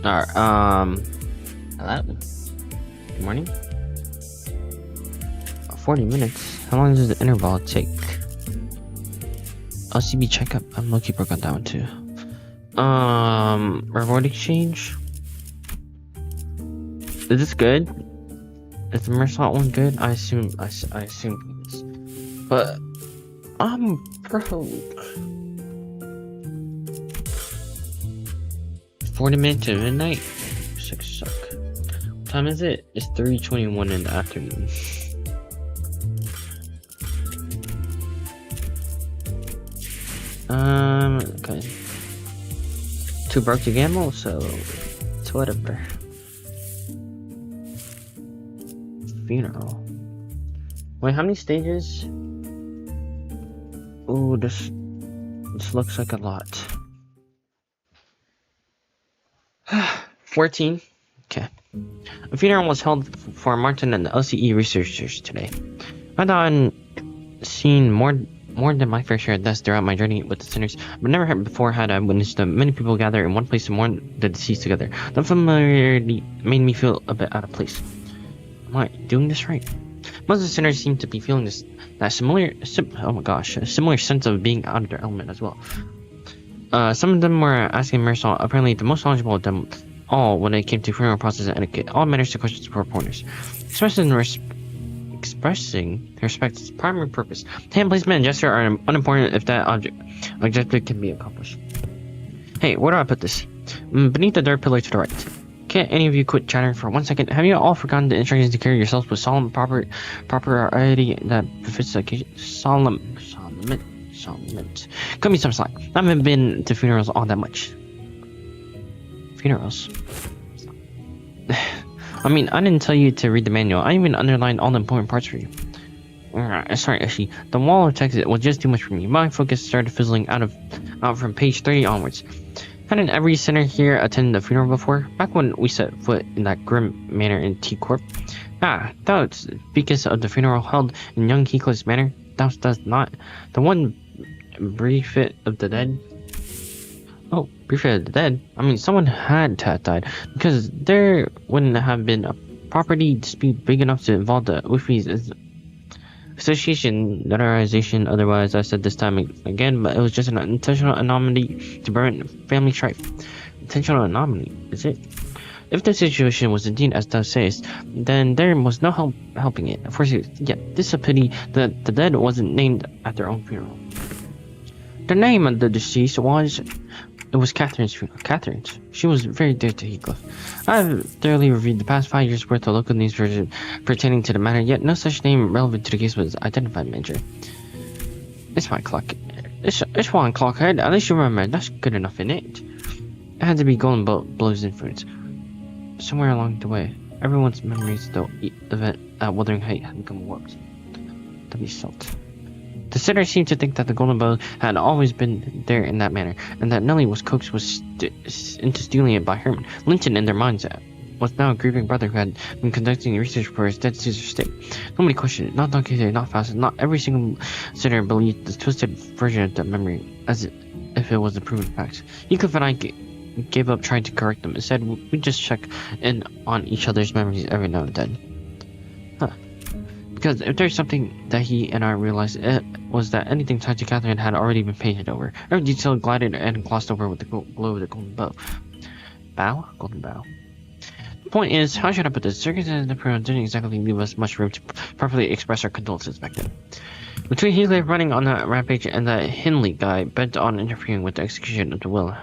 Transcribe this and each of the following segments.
Alright, hello? Good morning? 40 minutes? How long does the interval take? LCB checkup? I'm low-key broke on that one too. Reward exchange? Is this good? Is the Mersault one good? I assume it is. But I'm broke. 40 minutes to midnight? Suck. What time is it? It's 3:21 in the afternoon. Okay. Too broke to gamble, so it's whatever. Funeral. Wait, how many stages? Ooh, this looks like a lot. 14. Okay. A funeral was held for Martin and the LCE researchers today. I thought I'd seen more than my fair share of deaths throughout my journey with the sinners, but never before had I witnessed many people gather in one place to mourn the deceased together. The familiarity made me feel a bit out of place. Am I doing this right? Most of the sinners seem to be feeling a similar sense of being out of their element as well. Some of them were asking Marisol, apparently the most knowledgeable of them all when it came to funeral process and etiquette, all matters to questions for reporters. Expressing respect's primary purpose. Hand placement and gesture are unimportant if that objective can be accomplished. Hey, where do I put this? Beneath the third pillar to the right. Can't any of you quit chattering for 1 second? Have you all forgotten the instructions to carry yourselves with solemn propriety that befits the occasion? Solemn. Cut me some slack. I haven't been to funerals all that much. Funerals? I mean, I didn't tell you to read the manual. I even underlined all the important parts for you. Sorry, Ishi. The wall of text was just too much for me. My focus started fizzling out from page 30 onwards. Hadn't every sinner here attended a funeral before? Back when we set foot in that grim manor in T Corp? That was because of the funeral held in young Heathcliff's manor. That was not the one Briefit of the dead. Oh, Briefit of the dead? I mean, someone had to have died, because there wouldn't have been a property dispute big enough to involve the Uffi's association, notarization, otherwise. I said this time again, but it was just an intentional anomaly to prevent family strife. Intentional anomaly, is it? If the situation was indeed as thou sayest, then there was no helping it. For this is a pity that the dead wasn't named at their own funeral. The name of the deceased was Catherine's funeral. Catherine's. She was very dear to Heathcliff. I have thoroughly reviewed the past 5 years' worth of local news pertaining to the matter, yet no such name relevant to the case was identified, Major. It's 1 o'clock. It's 1 o'clock ahead. At least you remember. That's good enough, isn't it? It had to be Golden Blow's influence. Somewhere along the way, everyone's memories of the event at Wuthering Height had become warped. To be salt. The sitter seemed to think that the Golden Bow had always been there in that manner, and that Nellie was coaxed into stealing it by Herman. Linton, in their minds, was now a grieving brother who had been conducting research for his dead sister's estate. Nobody questioned it. Not Don Quixote, not Faustus, not every single sitter believed the twisted version of that memory as if it was a proven fact. Heathcliff and I gave up trying to correct them. Instead, we just check in on each other's memories every now and then. Because if there's something that he and I realized, it was that anything tied to Catherine had already been painted over. Every detail glided and glossed over with the glow of the golden bow. Golden bow. The point is, how should I put this? Circumstances in the funeral didn't exactly leave us much room to properly express our condolences back then. Between Heathcliff running on that rampage and that Hindley guy bent on interfering with the execution of the will,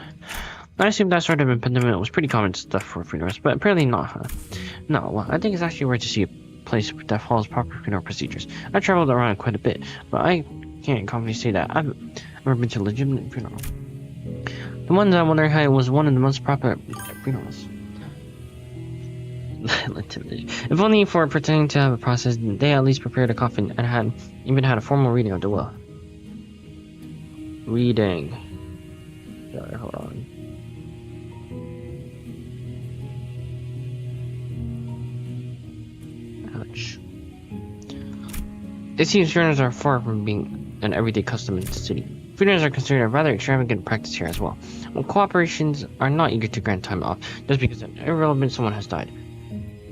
I assume that sort of impediment was pretty common stuff for funerals, but apparently not, huh? No, well, I think it's actually rare to see a place that follows proper funeral procedures. I traveled around quite a bit, but I can't confidently say that I've ever been to a legitimate funeral. The one that Wuthering Height was one of the most proper funerals. If only for pretending to have a process, they at least prepared a coffin and even had a formal reading of the will. Reading. Sorry, hold on. Ouch. It seems funerals are far from being an everyday custom in the city. Funerals are considered a rather extravagant practice here as well. Corporations are not eager to grant time off just because an irrelevant someone has died.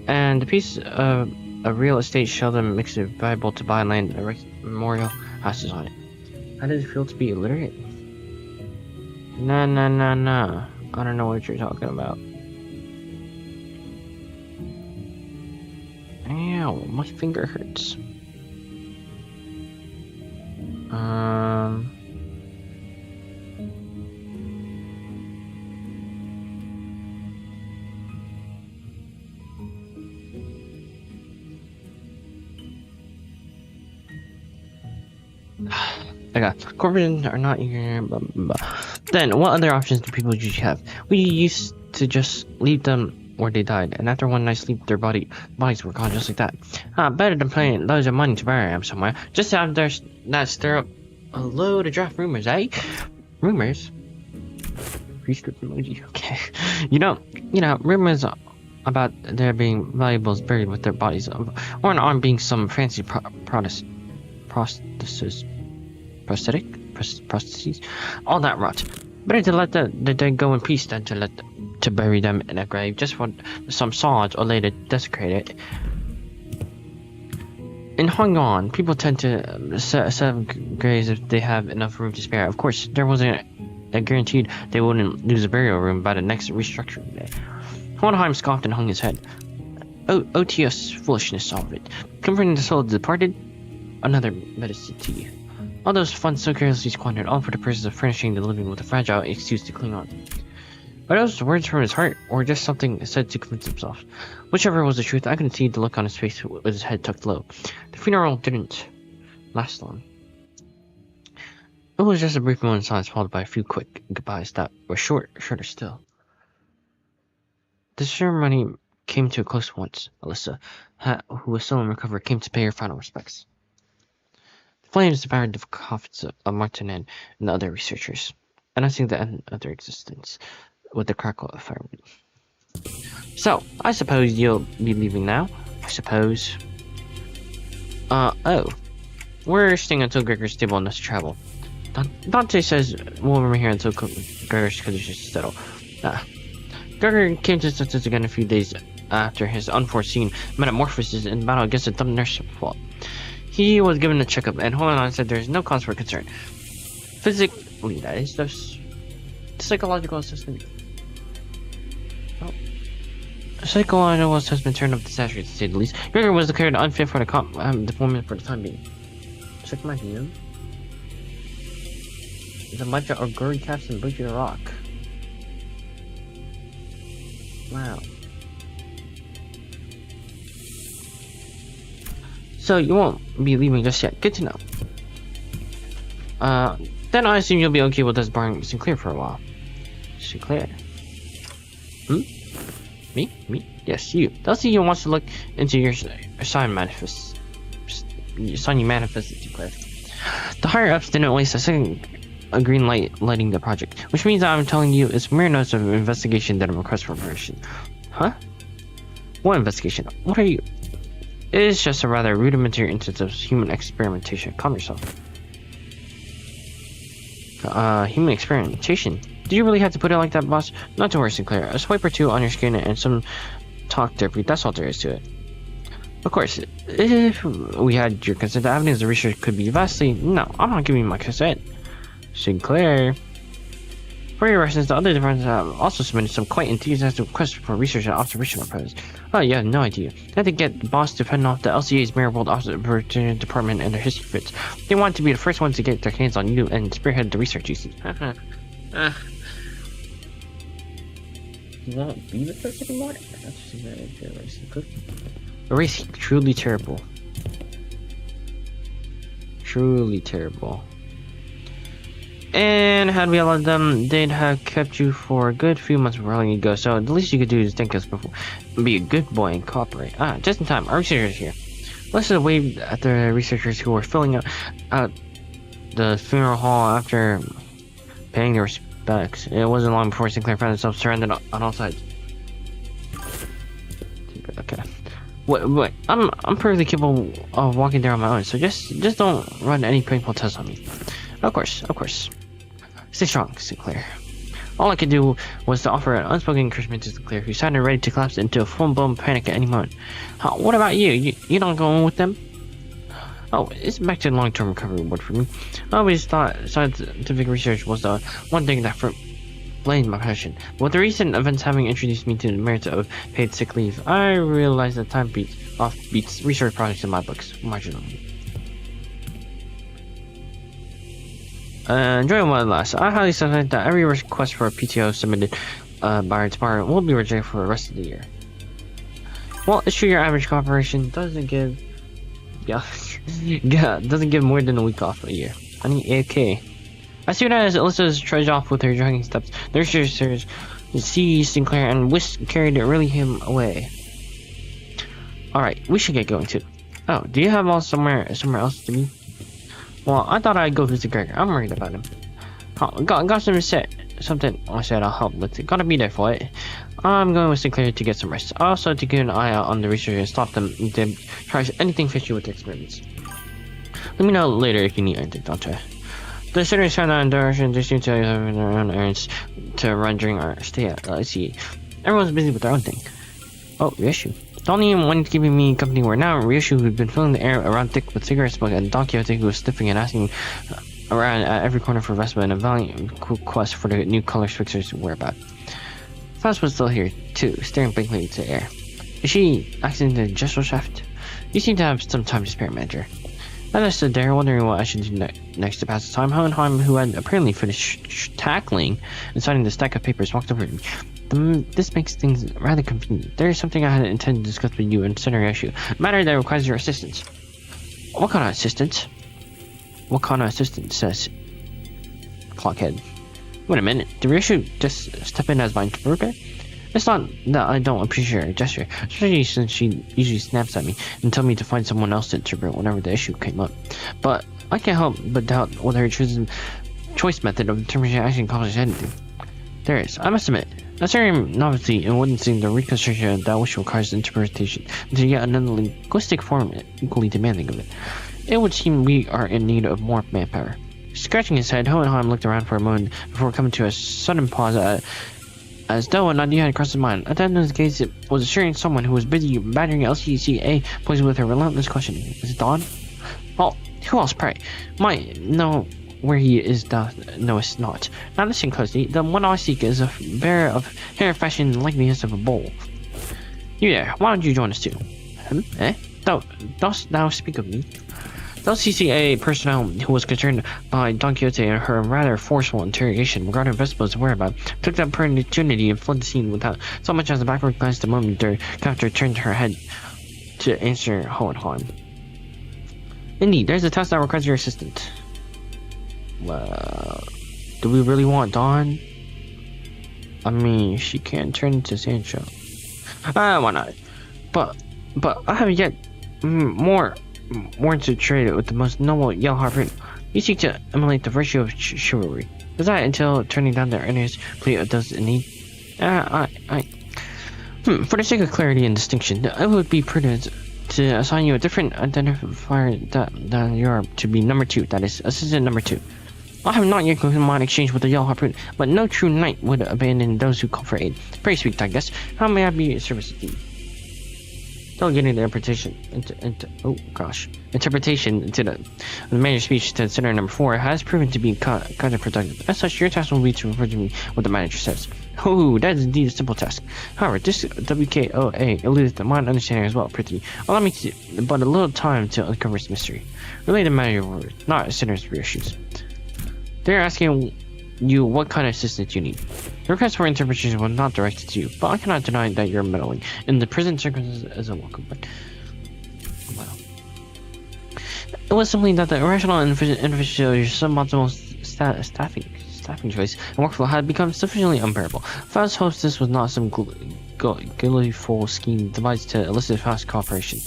And the piece of a real estate seldom makes it viable to buy land and erect memorial houses on it. How does it feel to be illiterate? Nah. I don't know what you're talking about. Ow, my finger hurts. Okay, corporations are not eager, blah, blah, blah. Then, what other options do people usually have? We used to just leave them where they died, and after one night's sleep, their bodies were gone just like that. Better than paying loads of money to bury them somewhere, just to have that stir up a load of draft rumors, eh? Rumors? Prescript emoji, okay. You know, rumors about there being valuables buried with their bodies, or an arm being some fancy prostheses, all that rot. Better to let the dead go in peace than to bury them in a grave just for some sods or later desecrate it. In Hong Kong, people tend to set up graves if they have enough room to spare. Of course, there wasn't a guaranteed they wouldn't lose a burial room by the next restructuring day. Hohenheim scoffed and hung his head. OTS foolishness, all of it. Comforting the soul of the departed, another medicine to you. All those funds so carelessly squandered, all for the purpose of furnishing the living with a fragile excuse to cling on. Are those words from his heart, or just something said to convince himself? Whichever was the truth, I could see the look on his face with his head tucked low. The funeral didn't last long. It was just a brief moment of silence followed by a few quick goodbyes that were shorter still. The ceremony came to a close once. Alyssa, who was still in recovery, came to pay her final respects. Flames devoured the coffins of Martin and the other researchers, announcing the end of their existence with the crackle of firewood. So, I suppose you'll be leaving now? I suppose. Oh. We're staying until Gregor's stable enough to travel. Dante says we'll remain here until Gregor's conditions settle. Gregor came to his senses again a few days after his unforeseen metamorphosis in battle against a dumb nurse fault. He was given a checkup, and Hohenheim said there's no cause for concern. Physically, that is, the psychological assessment. Psychological assessment turned up disastrous, to say the least. Gregor was declared unfit for the deployment for the time being. Check my view. The bunch of gory caps and Boogie the Rock. Wow. So you won't be leaving just yet. Good to know. Then I assume you'll be okay with us barring Sinclair for a while. Sinclair? Me? Yes, you. They'll see you wants to look into your sign manifest. Sign you manifested, Sinclair. The higher ups didn't waste a green light lighting the project, which means I'm telling you it's mere notice of investigation than a request for permission. Huh? What investigation? What are you? It is just a rather rudimentary instance of human experimentation. Calm yourself. Human experimentation? Did you really have to put it like that, boss? Not to worry, Sinclair. A swipe or two on your skin and some talk therapy, that's all there is to it. Of course, if we had your consent, the avenues of research could be vastly... No, I'm not giving you my consent. Sinclair. For your reference, the other departments have also submitted some quite enthusiastic requests for research and observational proposals. Oh, you have no idea. They had to get the boss to fend off the LCA's Marigold Observation Department and their history fits. They wanted to be the first ones to get their hands on you and spearhead the research, you see. You won't be the first anymore? That's Erase truly terrible. Truly terrible. And had we allowed them, they'd have kept you for a good few months before letting you go. So the least you could do is thank us before. Be a good boy and cooperate. Just in time. Our researchers here. Let's just wave at the researchers who were filling out the funeral hall after paying their respects. It wasn't long before Sinclair found himself surrounded on all sides. Okay. Wait. I'm perfectly capable of walking there on my own. So just don't run any painful tests on me. Of course. Stay strong, Sinclair. All I could do was to offer an unspoken encouragement to Sinclair, who sounded ready to collapse into a full-blown panic at any moment. What about you? You not going with them? Oh, it's back to long-term recovery ward for me. I always thought scientific research was the one thing that blamed my passion. But with the recent events having introduced me to the merits of paid sick leave, I realized that time beats research projects in my books, marginally. Enjoy while it lasts. I highly suspect that every request for a PTO submitted by tomorrow will be rejected for the rest of the year. Well, it's true your average corporation doesn't give more than a week off a year. I need AK. As soon as Alyssa's trudged off with her jogging steps, the researchers seized Sinclair and carried him away. Alright, we should get going too. Oh, do you have all somewhere else to be? Well, I thought I'd go visit Gregor. I'm worried about him. Got something I said I'll help with. Gotta be there for it. I'm going with Sinclair to get some rest. Also to keep an eye out on the researchers and stop them if they try anything fishy with the experiments. Let me know later if you need anything, Dante. The students found out in direction they seem to have their own errands to run during our stay at LIC. Everyone's busy with their own thing. Oh, Ryushu. The only one keeping me company were now Ryushu, who'd been filling the air around thick with cigarette smoke, and Don Quixote, who was sniffing and asking around at every corner for Vespa in a valiant quest for the new color fixer's whereabouts. Faust was still here, too, staring blankly into the air. Is she acting the gesture shaft? You seem to have some time to spare, Manager. As I stood there, wondering what I should do next to pass the time, Hohenheim, who had apparently finished tackling and signing the stack of papers, walked over to me. This makes things rather convenient. There is something I had intended to discuss with you and Senator issue, a matter that requires your assistance. What kind of assistance? What kind of assistance, says Clockhead. Wait a minute, did Ryushu just step in as my interpreter? It's not that I don't appreciate her gesture, especially since she usually snaps at me and tells me to find someone else to interpret whenever the issue came up. But I can't help but doubt whether her choice method of interpretation actually accomplishes anything. There is, I must admit, a certain novelty in witnessing the reconstruction of that which requires interpretation into yet another linguistic form equally demanding of it. It would seem we are in need of more manpower. Scratching his head, Hohenheim looked around for a moment before coming to a sudden pause as though an idea had crossed his mind. At the end of his gaze, it was assuring someone who was busy battering LCCA, poised with her relentless questioning. Is it Dawn? Well, who else, pray? Might know where he is, no, it's not. Now listen closely. The one I seek is a bearer of hair fashioned likeliness of a bull. You there, why don't you join us too? Eh? Dost thou speak of me? The LCCA personnel who was concerned by Don Quixote and her rather forceful interrogation regarding Vespa's whereabouts took the opportunity and fled the scene without so much as a backward glance the moment their captor turned her head to answer Hohenheim. Indeed, there's a task that requires your assistance. Well, do we really want Dawn? I mean, she can turn into Sancho. Why not? But I have yet more to trade with the most noble Yellow Heart. You seek to emulate the virtue of chivalry. Does that entail turning down the earnest plea of those in need? For the sake of clarity and distinction, it would be prudent to assign you a different identifier that you are to be number 2, that is, assistant number 2. I have not yet concluded my exchange with the Yellow Harpoon, but no true knight would abandon those who call for aid. Very sweet, I guess. How may I be of service to you? Delegating the interpretation to the manager's speech to Senator number 4 has proven to be counterproductive. As such, your task will be to refer to me what the manager says. Oh, that is indeed a simple task. However, this WKOA eludes the mind understanding as well, pretty. Allow me to but a little time to uncover this mystery. Relay the manager word, not Senator's reissues. They're asking you what kind of assistance you need. The request for interpretation was not directed to you, but I cannot deny that your meddling in the present circumstances is a welcome one. Well, it was simply that the irrational and inefficient suboptimal staffing choice and workflow had become sufficiently unbearable. Faust hopes this was not some gleeful scheme devised to elicit fast cooperation.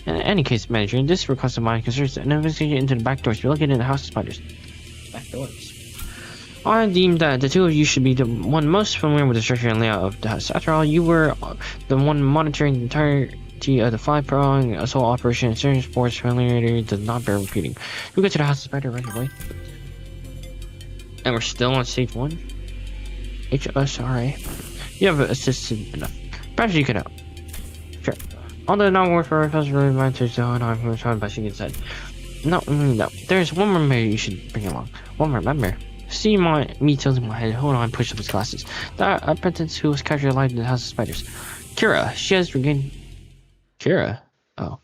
In any case, manager, this request of mine concerns an investigation into the back doors located in the House of Spiders. Back doors? I deem that the two of you should be the one most familiar with the structure and layout of the house. After all, you were the one monitoring the entirety of the 5-pronged assault operation, and certain sports familiarity does not bear repeating. You go to the House of Spider right away. And we're still on stage 1? HSRA. You have assisted enough. Perhaps you could help. Sure. Although not worth for us really mind to zone on who was trying by she said. No. There's one more member you should bring along. One more member. See me tilting my head, hold on, push up his glasses. The apprentice who was captured alive in the House of Spiders. Kira, she has regained. Kira? Oh.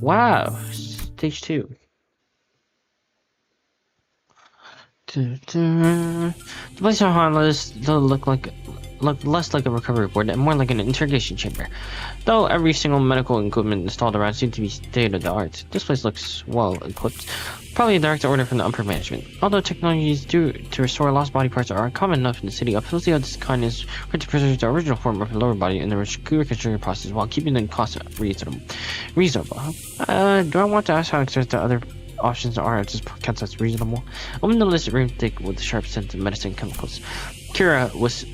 Wow, stage 2. The place on Harmless look less like a recovery board and more like an interrogation chamber. Though every single medical equipment installed around seems to be state of the art, this place looks well equipped. Probably a direct order from the upper management. Although technologies due to restore lost body parts are common enough in the city, a facility of this kind is going to preserve the original form of the lower body in the reconstruction process while keeping the cost reasonable. Do I want to ask how expensive the other options are at this point that's reasonable? I'm the list room thick with sharp scent of medicine chemicals. Kira was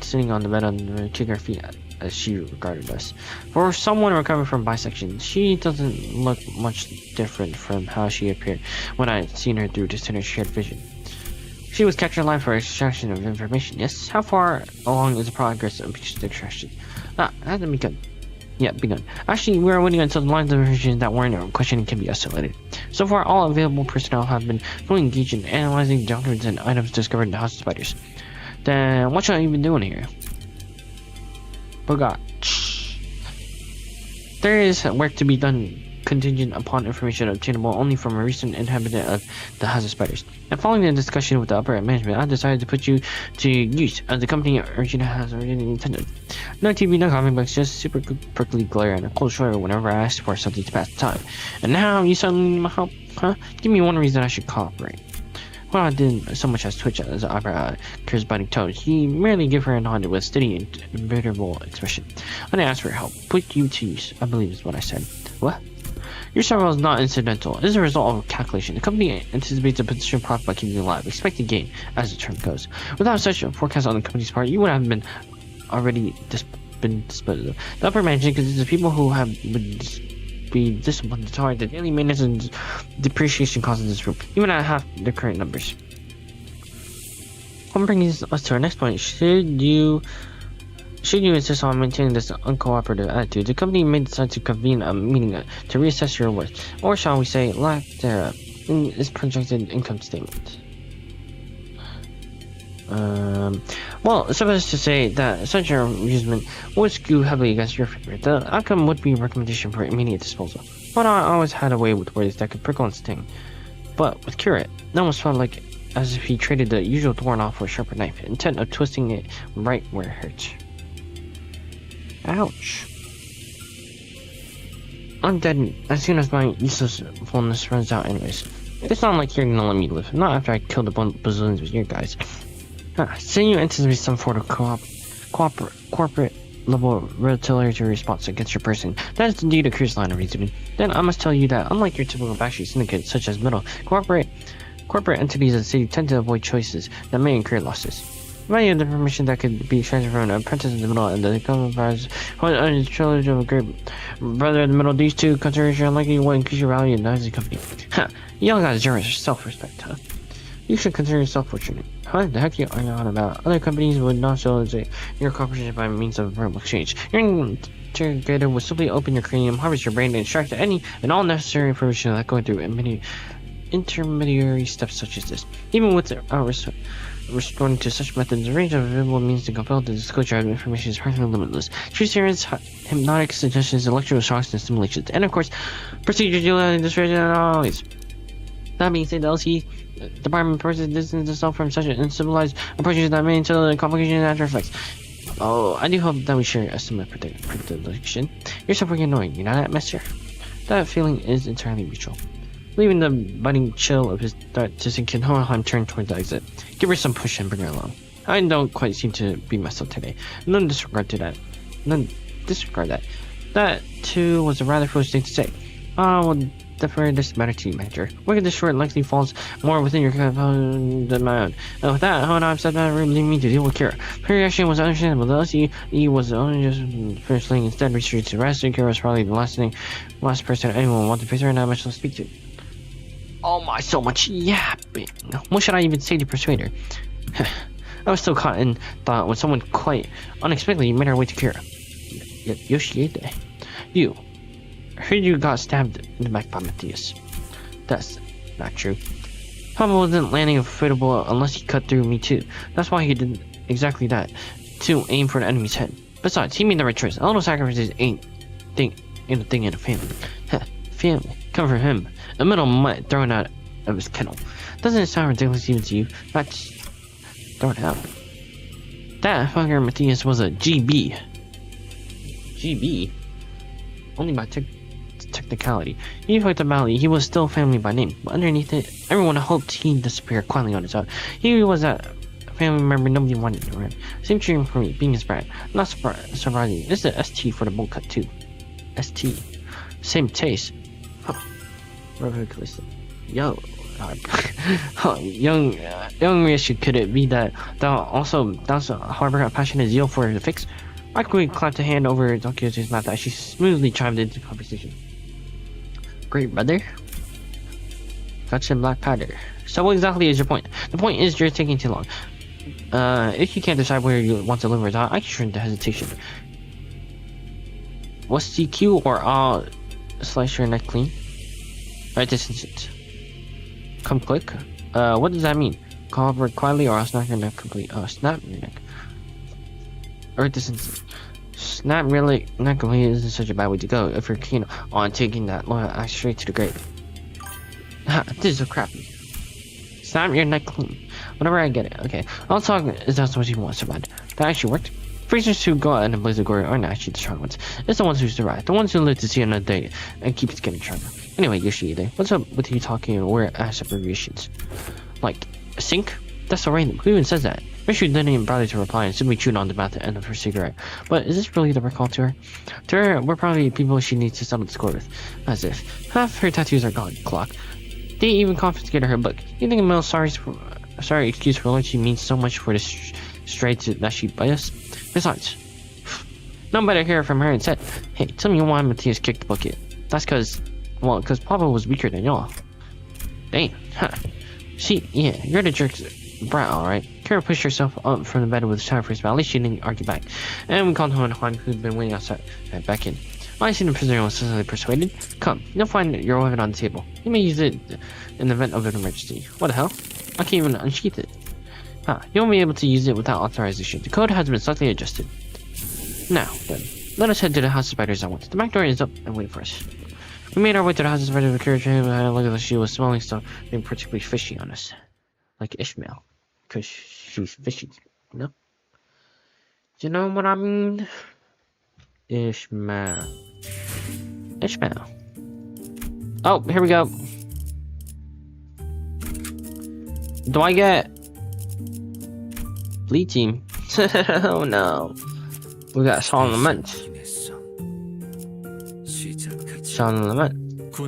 sitting on the bed under kicking her feet as she regarded us. For someone recovering from bisection, she doesn't look much different from how she appeared when I had seen her through distant shared vision. She was captured alive for extraction of information. Yes, how far along is the progress of patient extraction? Hasn't begun. Yeah, begun. Actually, we are waiting until the lines of information that weren't questioning can be escalated. So far, all available personnel have been fully engaged in analyzing documents and items discovered in the House of Spiders. Then, what should I even doing here? Bogat. There is work to be done contingent upon information obtainable only from a recent inhabitant of the House of Spiders. And following the discussion with the upper management, I decided to put you to use as the company originally has already intended. No TV, no comic books, just super prickly glare and a cold shoulder whenever I asked for something to pass the time. And now you suddenly need my help? Huh? Give me one reason I should cooperate. Well, I didn't so much as twitch as eyebrow Kira's biting tone. He merely gave her a nod with steady and inevitable expression. I didn't ask for help. Put you to use, I believe is what I said. What? Your survival is not incidental. It is a result of calculation. The company anticipates a potential profit by keeping you alive. Expected gain, as the term goes. Without such a forecast on the company's part, you would have been already been disposed of. The upper management consists of people who have be disciplined to tolerate the daily maintenance and depreciation costs of this room, even at half the current numbers. What brings us to our next point. Should you insist on maintaining this uncooperative attitude, the company may decide to convene a meeting to reassess your worth, or shall we say, lack thereof, in its projected income statement. Well, suffice to say that such an amusement would skew heavily against your favor. The outcome would be a recommendation for immediate disposal. But I always had a way with words that could prickle and sting. But with Kira, it almost felt like as if he traded the usual thorn off for a sharper knife, intent of twisting it right where it hurts. Ouch. I'm dead as soon as my uselessfulness runs out anyways. It's not like you're gonna let me live, not after I killed a bazillions of your guys. Say you anticipate some sort of corporate level retaliatory response against your person. That is indeed a curious line of reasoning. Then I must tell you that unlike your typical backstreet syndicate such as middle, corporate entities of the city tend to avoid choices that may incur losses. Many of the information that could be transferred from an apprentice in the middle and the company a trilogy of a group. Brother in the middle, these two considerations likely will increase your value in the Nazi company. You all got a generous self-respect, huh? You should consider yourself fortunate. Huh? The heck are you on about? Other companies would not facilitate your cooperation by means of verbal exchange. Your interrogator would simply open your cranium, harvest your brain, and extract any and all necessary information without going through intermediary steps such as this. Even without resorting to such methods, the range of available means to compel the disclosure of information is practically limitless. True serums, hypnotic suggestions, electrical shocks, and stimulations, and of course, procedures utilizing dissuasion and always. That being said, the LC department purposes distance itself from such uncivilized approaches that may entail complications and after effects. Oh, I do hope that we share a similar prediction. You're so freaking annoying, you know that, mister? That feeling is entirely mutual. Leaving the budding chill of his threat to sink in, Hohenheim turned toward the exit. Give her some push and bring her along. I don't quite seem to be myself today. None disregard that. That, too, was a rather foolish thing to say. Well, defer this matter to you, manager. Working this short likely falls more within your than my own. And with that, I've said that leaving me to deal with Kira. Her reaction was understandable. The LCE was only just firstling, instead reached to rest, and Kira was probably the last person anyone would want to face her and not much to speak to. Oh my, so much yapping. What should I even say to persuade her? I was still caught in thought when someone quite unexpectedly made her way to Kira. Yoshide, you. I heard you got stabbed in the back by Matthias. That's not true. Papa wasn't landing a football unless he cut through me too. That's why he did exactly that, to aim for the enemy's head. Besides, he made the right choice. A little sacrifices ain't a thing in a family. Family. Come from him. A middle mutt thrown out of his kennel. Doesn't it sound ridiculous even to you? That's throw it out. That fucker Matthias was a GB. GB? Only by technicality. Even with the Valley, he was still family by name. But underneath it, everyone hoped he'd disappear quietly on his own. He was that family member nobody wanted around. Same treatment for me, being his brat. Not surprising. This is a ST for the bowl cut too. ST. Same taste. Huh. Yo. Young Rishi, could it be that that's a harbor passionate zeal for the fix? I quickly clapped a hand over Tokyo's mouth as she smoothly chimed into the conversation. Great, brother. Gotcha, black powder. So what exactly is your point? The point is you're taking too long. If you can't decide where you want to live or die, I can shrink the hesitation. What's CQ or I'll slice your neck clean? Right this instant. Come quick. What does that mean? Call over quietly or I'll snap your neck complete. Snap your neck. Right this instant. Snap really neck complete isn't such a bad way to go if you're keen on taking that loyal axe straight to the grave. Ha, this is crappy. Snap your neck clean. Whatever, I get it. Okay, I'll talk is that what you want to survive. That actually worked. Freezers who go out in a blaze of glory aren't actually the strong ones. It's the ones who survive. The ones who live to see another day and keep getting stronger. Anyway, Yoshide, what's up with you talking and weird ass abbreviations? Like, sink? That's so random. Who even says that? Miss didn't even bother to reply and simply chewed on the mouth at the end of her cigarette. But is this really the recall to her? To her, we're probably people she needs to settle the score with. As if. Half her tattoos are gone, clock. They even confiscated her book. You think a little sorry excuse for loyalty means so much for the straight that she'd bite us? Besides, no better hear from her and said, hey, tell me why Matthias kicked the bucket. That's cause Papa was weaker than y'all. Damn, huh. See, yeah, you're the jerk's brat, alright. Kara pushed herself up from the bed with a shower face, but at least she didn't argue back. And we called home Juan, who'd been waiting outside, back in. I see the prisoner was suddenly persuaded. Come, you'll find your weapon on the table. You may use it in the event of an emergency. What the hell? I can't even unsheath it. Huh, you won't be able to use it without authorization. The code has been slightly adjusted. Now, then, let us head to the House of Spiders at once. The back door is up and waiting for us. We made our way to the House of Spiders with carriage and had a look at the she was smelling stuff being particularly fishy on us. Like Ishmael. Because she's fishy, you know? Do you know what I mean? Ishmael. Oh, here we go. Do I get Bleed Team? Oh no. We got Song Lament. Song Lament.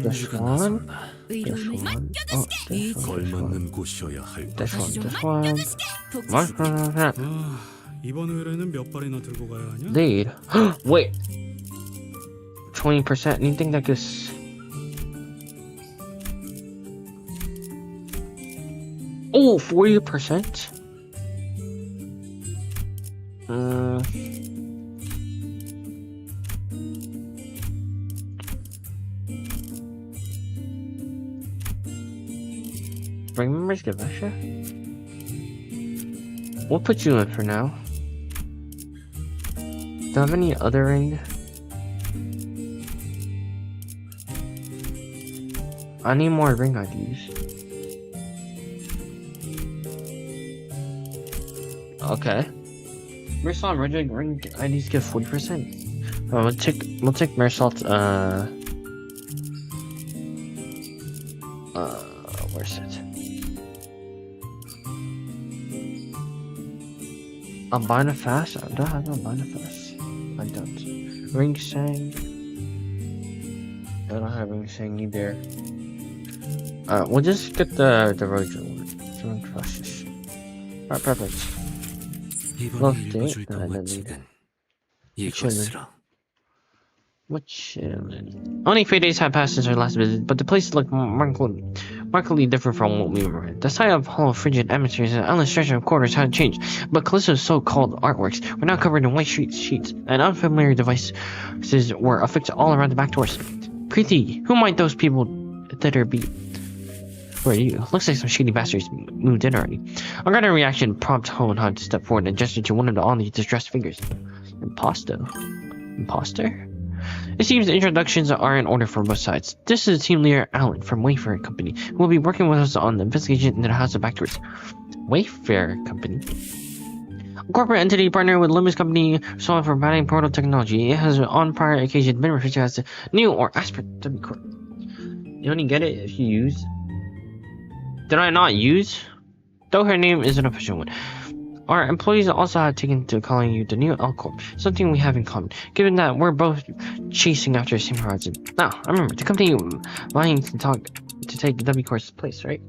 This one. This one. Oh, this one. This one. 이번 의뢰는 몇 발이나 들고 가야 하냐? Lead. Wait. 20%. Anything that is. Oh, 40%. Bring members, give a shot. We'll put you in for now. Do I have any other ring? I need more ring IDs. Okay. Mersalt and ring IDs give 40%. We'll take Mersalt, where's it? Albina Fast? I don't have Albina Fast. I don't. Ring Sang. I don't have anything either. We'll just get the road process. Alright, perfect. 이번에 Loved 읽어줄 it. And then 동화책은 chilling. 이것으로. What chilling? Only 3 days had passed since our last visit, but the place looked markedly different from what we were in. The sight of hollow, frigid atmospheres and endless stretch of corridors hadn't changed, but Callisto's so-called artworks were now covered in white sheets, and unfamiliar devices were affixed all around the back doors. Preeti, who might those people thither be? Who are you? Looks like some shady bastards moved in already. A random reaction prompted Hohenheim to step forward and gesture to one of the oddly distressed figures. Imposter? It seems the introductions are in order for both sides. This is team leader Alan from Wayfarer Company, who will be working with us on the investigation into the House of Backwards. Wayfarer Company? A corporate entity partner with Limbus Company responsible for providing portal technology. It has on prior occasion been referred to as the new or aspirant W Corp. You only get it if you use. Did I not use? Though her name is an official one. Our employees also have taken to calling you the new L Corp, something we have in common, given that we're both chasing after the same horizon. Now, I remember, the company vying to take W Corp's place, right?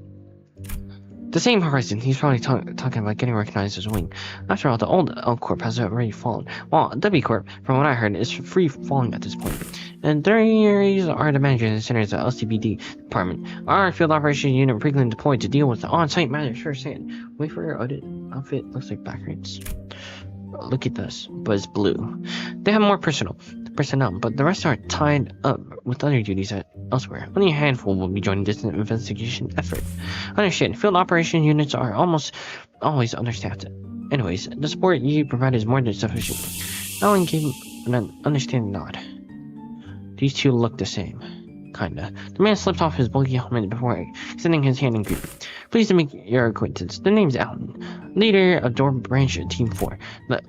The same horizon. He's probably talking about getting recognized as a wing. After all, the old L Corp has already fallen, while W Corp, from what I heard, is free falling at this point. And these are the managers and senators of the LCBD department. Our field operation unit frequently deployed to deal with the on-site matters firsthand. Wait for your audit outfit looks like backwards. Look at this, but it's blue. They have more personnel, but the rest are tied up with other duties elsewhere. Only a handful will be joining this investigation effort. Understand, field operation units are almost always understaffed. Anyways, the support you provide is more than sufficient. Alan gave an understanding nod. These two look the same. Kinda. The man slipped off his bulky helmet before extending his hand in greeting. Pleased to make your acquaintance. The name's Alan, leader of Door Branch Team 4.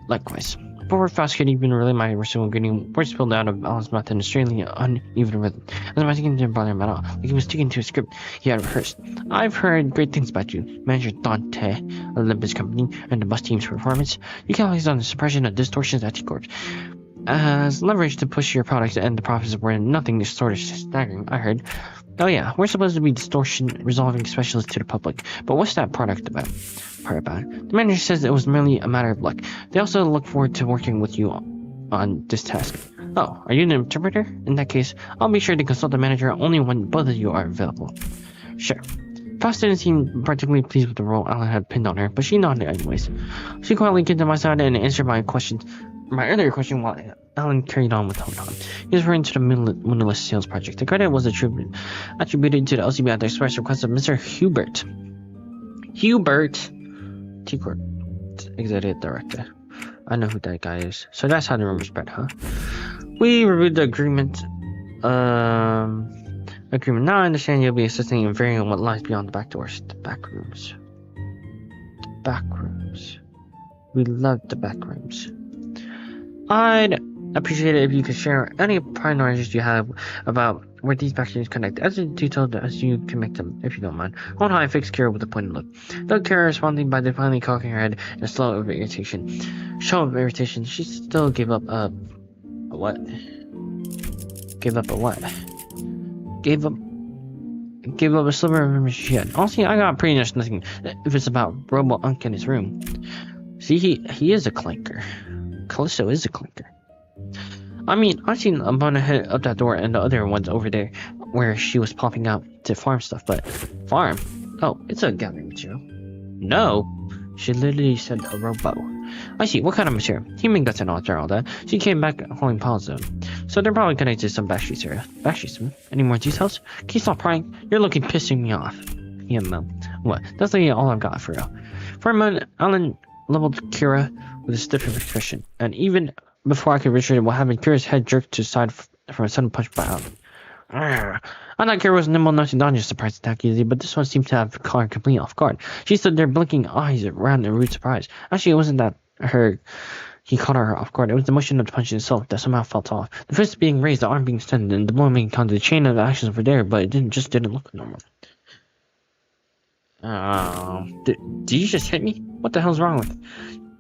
Likewise. Before Faust could even relay my reciprocal greeting, words spilled out of Alan's mouth in a strangely uneven rhythm. As my thinking didn't bother him at all, like he was sticking to a script he had rehearsed. I've heard great things about you, Manager Dante of Olympus Company and the bus team's performance. You capitalized on the suppression of distortions at T-Corp. As leverage to push your products and the profits were nothing sort of staggering, I heard. Oh yeah, we're supposed to be distortion resolving specialists to the public, but what's that part about? The manager says it was merely a matter of luck. They also look forward to working with you on this task. Oh, are you an interpreter? In that case, I'll be sure to consult the manager only when both of you are available. Sure. Faust didn't seem particularly pleased with the role Alan had pinned on her, but she nodded anyways. She quietly came to my side and answered my earlier question while Alan carried on with Hohenheim. He was referring to the Moonless Sales Project. The credit was attributed to the LCB at the express request of Mr. Hubert. T-Corp Executive Director. I know who that guy is. So that's how the rumors spread, huh? We reviewed the agreement. Now I understand you'll be assisting in varying what lies beyond the back doors. The back rooms. We love the back rooms. I'd appreciate it if you could share any prior knowledge you have about where these back rooms connect, as detailed as you can make them, if you don't mind. Hohenheim fixed Kira with a pointed look. Though Kira responding by defiantly cocking her head in a show of irritation, she still gave up a what? Gave up a sliver of memory she had. Honestly, I got pretty much nothing if it's about Robo Unk in his room. See, he is a clanker. Callisto is a clanker. I mean, I've seen a bunch head up that door and the other ones over there where she was popping out to farm stuff, but farm? Oh, it's a gathering material. No, she literally said a robo. I see, what kind of material? Human guts and all that. She came back holding piles of them. So they're probably connected to some backstreets area. Backstreets? Any more details? Can you stop prying? You're looking pissing me off. Yeah, Mel. What? That's like all I've got for real. For a moment, Alan leveled Kira with a stiff expression, and even before I could reach her, what happened, Kira's head jerked to the side from a sudden punch by Alan. I thought Kira was nimble enough to dodge a surprise attack easily, but this one seemed to have caught her completely off guard. She stood there blinking eyes around in rude surprise. Actually, it wasn't that he caught her off guard. It was the motion of the punch itself that somehow felt off. The fist being raised, the arm being extended, and the blow being counted. The chain of actions were there, but it didn't look normal. Did you just hit me? What the hell's wrong with it?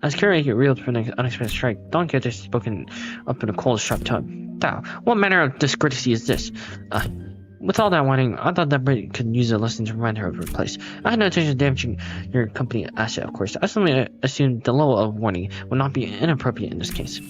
As Kira reeled from an unexpected strike, Don Quixote spoken up in a cold, sharp tone. Thou, what manner of discourtesy is this? With all that whining, I thought that Brit could use a lesson to remind her of her place. I had no intention of damaging your company asset, of course. I simply assumed the level of warning would not be inappropriate in this case.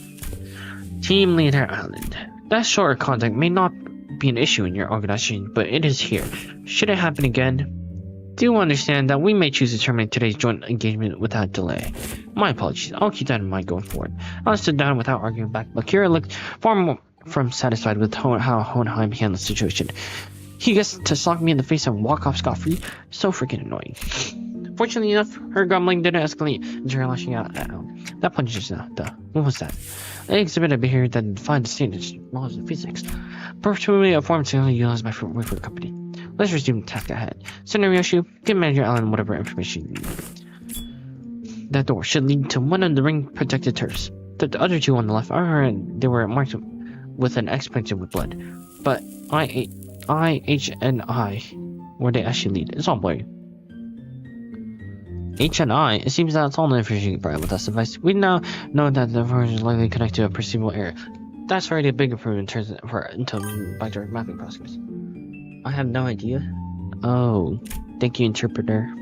Team Leader Island. That sort of conduct may not be an issue in your organization, but it is here. Should it happen again, do understand that we may choose to terminate today's joint engagement without delay. My apologies. I'll keep that in mind going forward. I stood down without arguing back, but Kira looked far more from satisfied with how Hohenheim handled the situation. He gets to sock me in the face and walk off scot-free. So freaking annoying. Fortunately enough, her grumbling didn't escalate into her lashing out at Alan. That punch just now, what was that? It exhibited a behavior that defied the standards laws of physics. Particularly a form to utilize my way for the company. Let's resume the task at hand. Senator Yoshu, give Manager Allen whatever information you need. That door should lead to one of the ring-protected turrets. The other two on the left, I heard they were marked with an X painted with blood. But I, H, and I, where they actually lead. It's all blurry. H and I, it seems that's all the information you can provide with this device. We now know that the information is likely connected to a perceivable error. That's already a big improvement in terms of intelligent by direct mapping process. I have no idea. Oh, thank you, interpreter.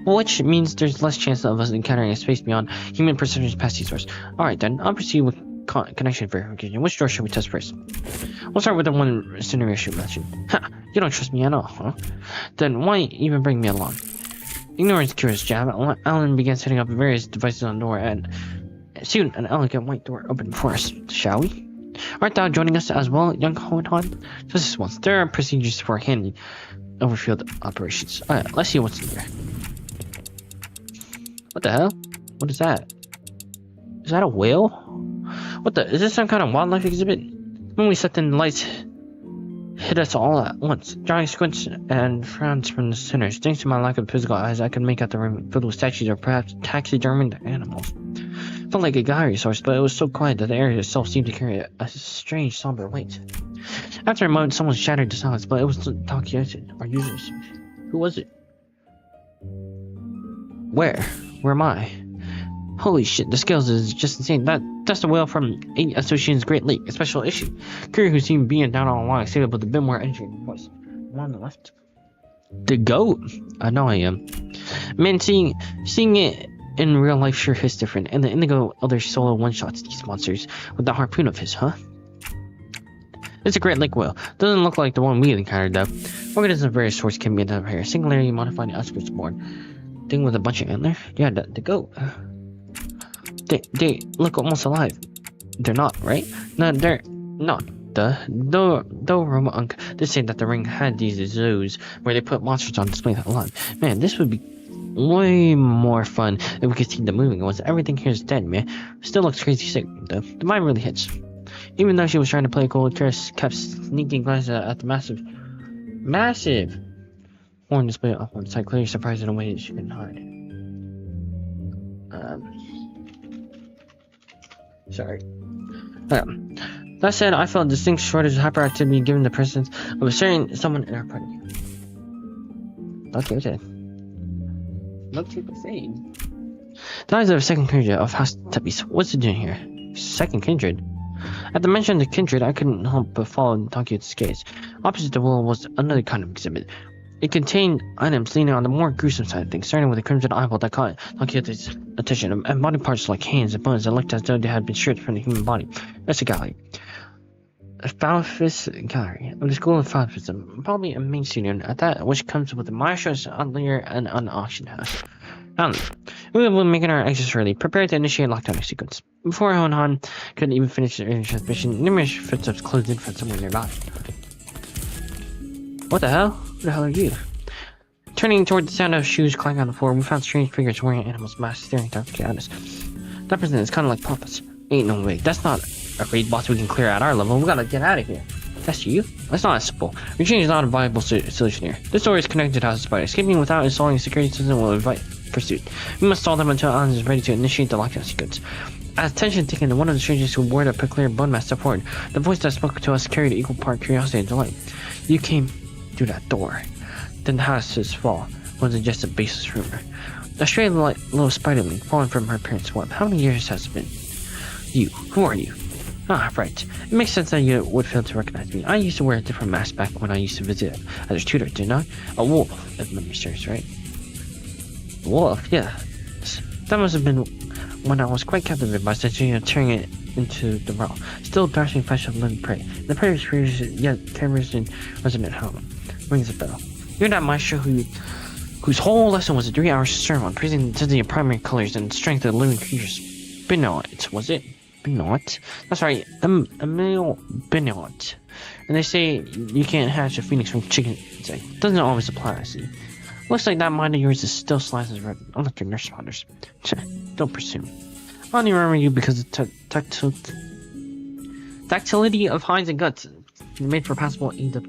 Which means there's less chance of us encountering a space beyond human perception's past source. Alright then, I'll proceed with connection verification. Which door should we test first? We'll start with the one Senator Yoshu mentioned. Ha! You don't trust me at all, huh? Then why even bring me along? Ignoring Kira's jab, Alan began setting up various devices on the door, and soon an elegant white door opened before us. Shall we? Art thou joining us as well, young Hohenheim? Just this once. There are procedures for handling overfield operations. Alright, let's see what's in here. What the hell? What is that? Is that a whale? What the? Is this some kind of wildlife exhibit? When we set in the lights hit us all at once. Giant squints and frowns from the sinners. Thanks to my lack of physical eyes, I could make out the room filled with statues or perhaps taxidermied animals. Felt like a gallery source, but it was so quiet that the area itself seemed to carry a strange, somber weight. After a moment, someone shattered the silence, but it was Don Quixote, our users. Who was it? Where? Where am I? Holy shit, the scales is just insane. That's the whale from 8 Association's Great Lake, a special issue. Kiri, who seemed being down all along, stated with a bit more energy in her voice. One on the left. The goat? I know I am. Man, seeing it in real life sure is different. And the Indigo other solo one-shots these monsters with the harpoon of his, huh? It's a Great Lake whale. Doesn't look like the one we encountered though. Organisms of various sorts can be identified here. Singularly modified outskirts born. Thing with a bunch of antler? Yeah, the goat. They look almost alive. They're not, right? No, they're not. Though Roma did say that the ring had these zoos where they put monsters on display that alive. Man, this would be way more fun if we could see them moving once everything here is dead, man. Still looks crazy sick, though. The mind really hits. Even though she was trying to play cool, Kira kept sneaking glances at the massive horn display up on the side, clearly surprised in a way that she couldn't hide. Sorry. That said, I felt a distinct shortage of hyperactivity given the presence of a certain someone in our party. Okay. Not too insane. The eyes of a second kindred of House Teppies. What's it doing here? Second kindred? At the mention of the kindred, I couldn't help but follow Don Quixote's gaze. Opposite the wall was another kind of exhibit. It contained items leaning on the more gruesome side of things, starting with a crimson eyeball that caught Don Quixote's attention, and body parts like hands and bones that looked as though they had been stripped from the human body. That's a gallery. A Falfist gallery of the School of Falfism, probably a main studio at that, which comes with a maestro's atelier and an auction house. We were making our exits early, prepared to initiate lockdown sequence. Before Hohenheim could even finish their transmission, numerous footsteps closed in from somewhere nearby. What the hell? Who the hell are you? Turning toward the sound of shoes clanking on the floor, we found strange figures wearing animals' masks staring directly at us. That person is kind of like Papa's. Ain't no way. That's not a raid boss we can clear at our level. We gotta get out of here. That's you? That's not simple. Retreat is not a viable solution here. This door is connected to House of Spider. Escaping without installing a security system will invite pursuit. We must stall them until Alan is ready to initiate the lockdown sequence. As attention taken to one of the strangers who wore the peculiar bone mask stepped forward, the voice that spoke to us carried equal part curiosity and delight. You came through that door. Then the house's fall wasn't just a baseless rumor. A stray little spiderling falling from her parents' web. How many years has it been? You. Who are you? Ah, right. It makes sense that you would fail to recognize me. I used to wear a different mask back when I used to visit as a tutor, didn't I? A wolf, if memory serves, right? A wolf, yeah. That must have been when I was quite captivated by such turning it into the raw, still dashing flesh of living prey. The prey creatures yet carries in resonant home. Rings a bell. You're that maestro whose whole lesson was a 3-hour sermon praising the intensity of primary colors and strength of living creatures. Benoit, was it? Benoit? That's right, Emil Benoit. And they say you can't hatch a phoenix from chicken egg. Doesn't always apply, I see. Looks like that mind of yours is still sliced as red, unlike your nurse responders. Don't presume. I only remember you because of tactility of hinds and guts. You made for passable AW.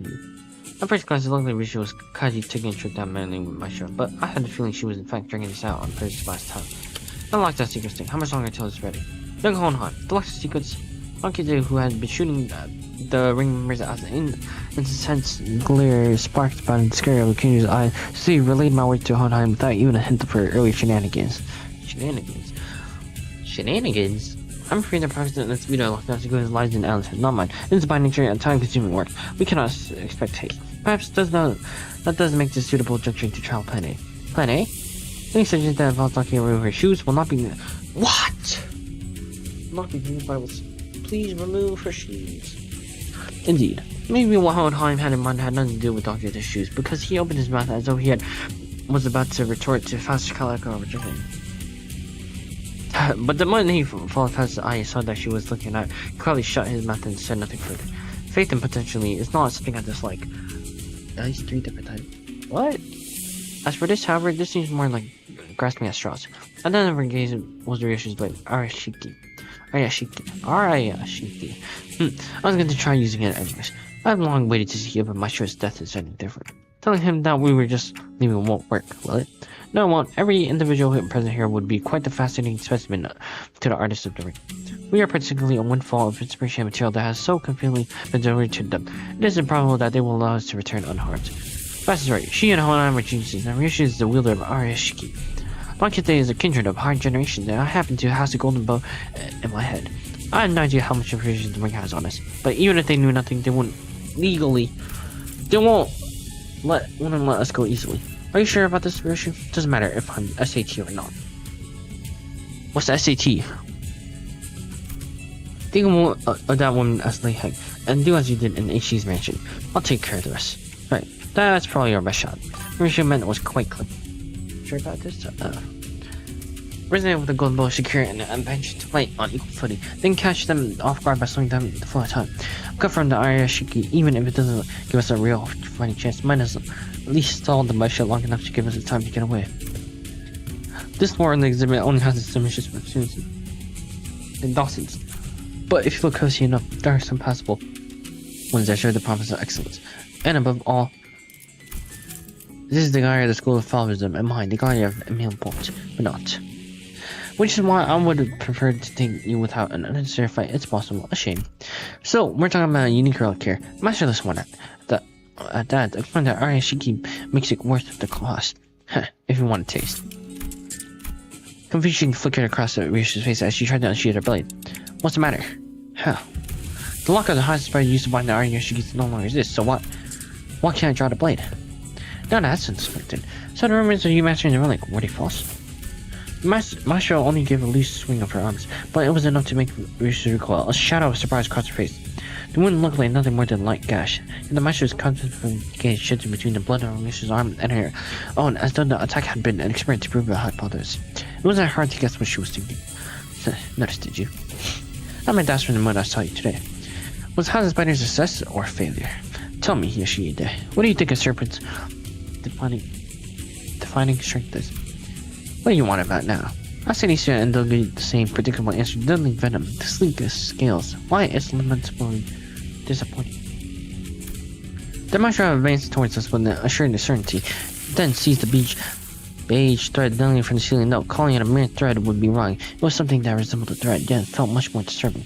At first glance, it looked like Risha was casually taking a trip down memory with my show, but I had the feeling she was in fact drinking this out on Thursday's last time. Unlock that secret thing. How much longer until it's ready? Young Hohenheim, the Lux secrets. Ankide, who had been shooting the ring members as an intense glare sparked by the scary of Kenya's eye, so he relayed my work to Hohenheim without even a hint of her earlier shenanigans. Shenanigans? I'm afraid the president and Speedo locked down to go his lives in Alice, not mine. This is by nature and time-consuming work. We cannot expect haste. Perhaps that does make this suitable juncture to trial Plan A. Plan A? Any suggestion that involves locking remove her shoes will not be... What? Not be used by... Please remove her shoes. Indeed. Maybe what Hohenheim had in mind had nothing to do with Dr. Dick's shoes, because he opened his mouth as though he was about to retort to faster calico returning. But the moment he followed past his eye saw that she was looking at, he quietly shut his mouth and said nothing further. Faith and potentially is not something I dislike. At least 3 different times. What? As for this, however, this seems more like grasping at straws. At the end of her gaze was Ryoshi's blade. Arashiki. I was going to try using it anyways. I've long waited to see if my show's death is anything different. Telling him that we were just leaving won't work, will it? No, it won't. Every individual present here would be quite the fascinating specimen to the artist of the ring. We are particularly a windfall of inspiration material that has so completely been delivered to them. It is improbable that they will allow us to return unharmed. Bass is right. She and Hohenheim are geniuses, and Ryushi is the wielder of Arashiki. Lankite is a kindred of high generation, and I happen to have the golden bow in my head. I have no idea how much information the ring has on us, but even if they knew nothing, they won't let us go easily. Are you sure about this, Ryushi? Doesn't matter if I'm SAT or not. What's the SAT? Think of that woman as Leiheng, and do as you did in Ishii's mansion. I'll take care of the rest. Right, that's probably our best shot. Ryushi meant it was quite clean. Sure about this? Resonating with the golden bow, secure and bench to fight on equal footing, then catch them off guard by slowing down the flow of time. Cut from the Arashiki, even if it doesn't give us a real fighting chance, might as at least stall the mud shot long enough to give us the time to get away. This war in the exhibit only has its submissions from Susan and Dawson's, but if you look closely enough, there are some passable ones that show the promise of excellence. And above all, this is the guy of the School of Fallism and mine, the guy of Emil Point, but not. Which is why I would have preferred to take you without an unnecessary fight. It's possible. A shame. So, we're talking about a unique relic here. Master this one at that, I find that Arashiki makes it worth the cost. If you want to taste. Confusion flickered across Ryushi's face as she tried to unsheath her blade. What's the matter? The lock of the highest spider used to bind the Arashiki no longer exists, so what? Why can't I draw the blade? Now that's unexpected. So the rumors of you mastering the relic, were they false? Maestro only gave a loose swing of her arms, but it was enough to make Ryushi recoil. A shadow of surprise crossed her face. The wound looked like nothing more than a light gash, and the Maestro's confident gaze shifted between the blood on Ryushi's arm and her own, as though the attack had been an experiment to prove a hypothesis. It wasn't hard to guess what she was thinking. Notice, did you? I meant to ask from the mud I saw you today. Was House Spider's success or failure? Tell me, Yoshide, what do you think a serpent's defining strength is? What do you want about now? I said he should indulge the same predictable answer, deadly venom, the sleekest scales. Why it's lamentably disappointing. The maestro advanced towards us with an assured certainty, then seized the beige thread dangling from the ceiling. No, calling it a mere thread would be wrong. It was something that resembled a thread, yet felt much more disturbing.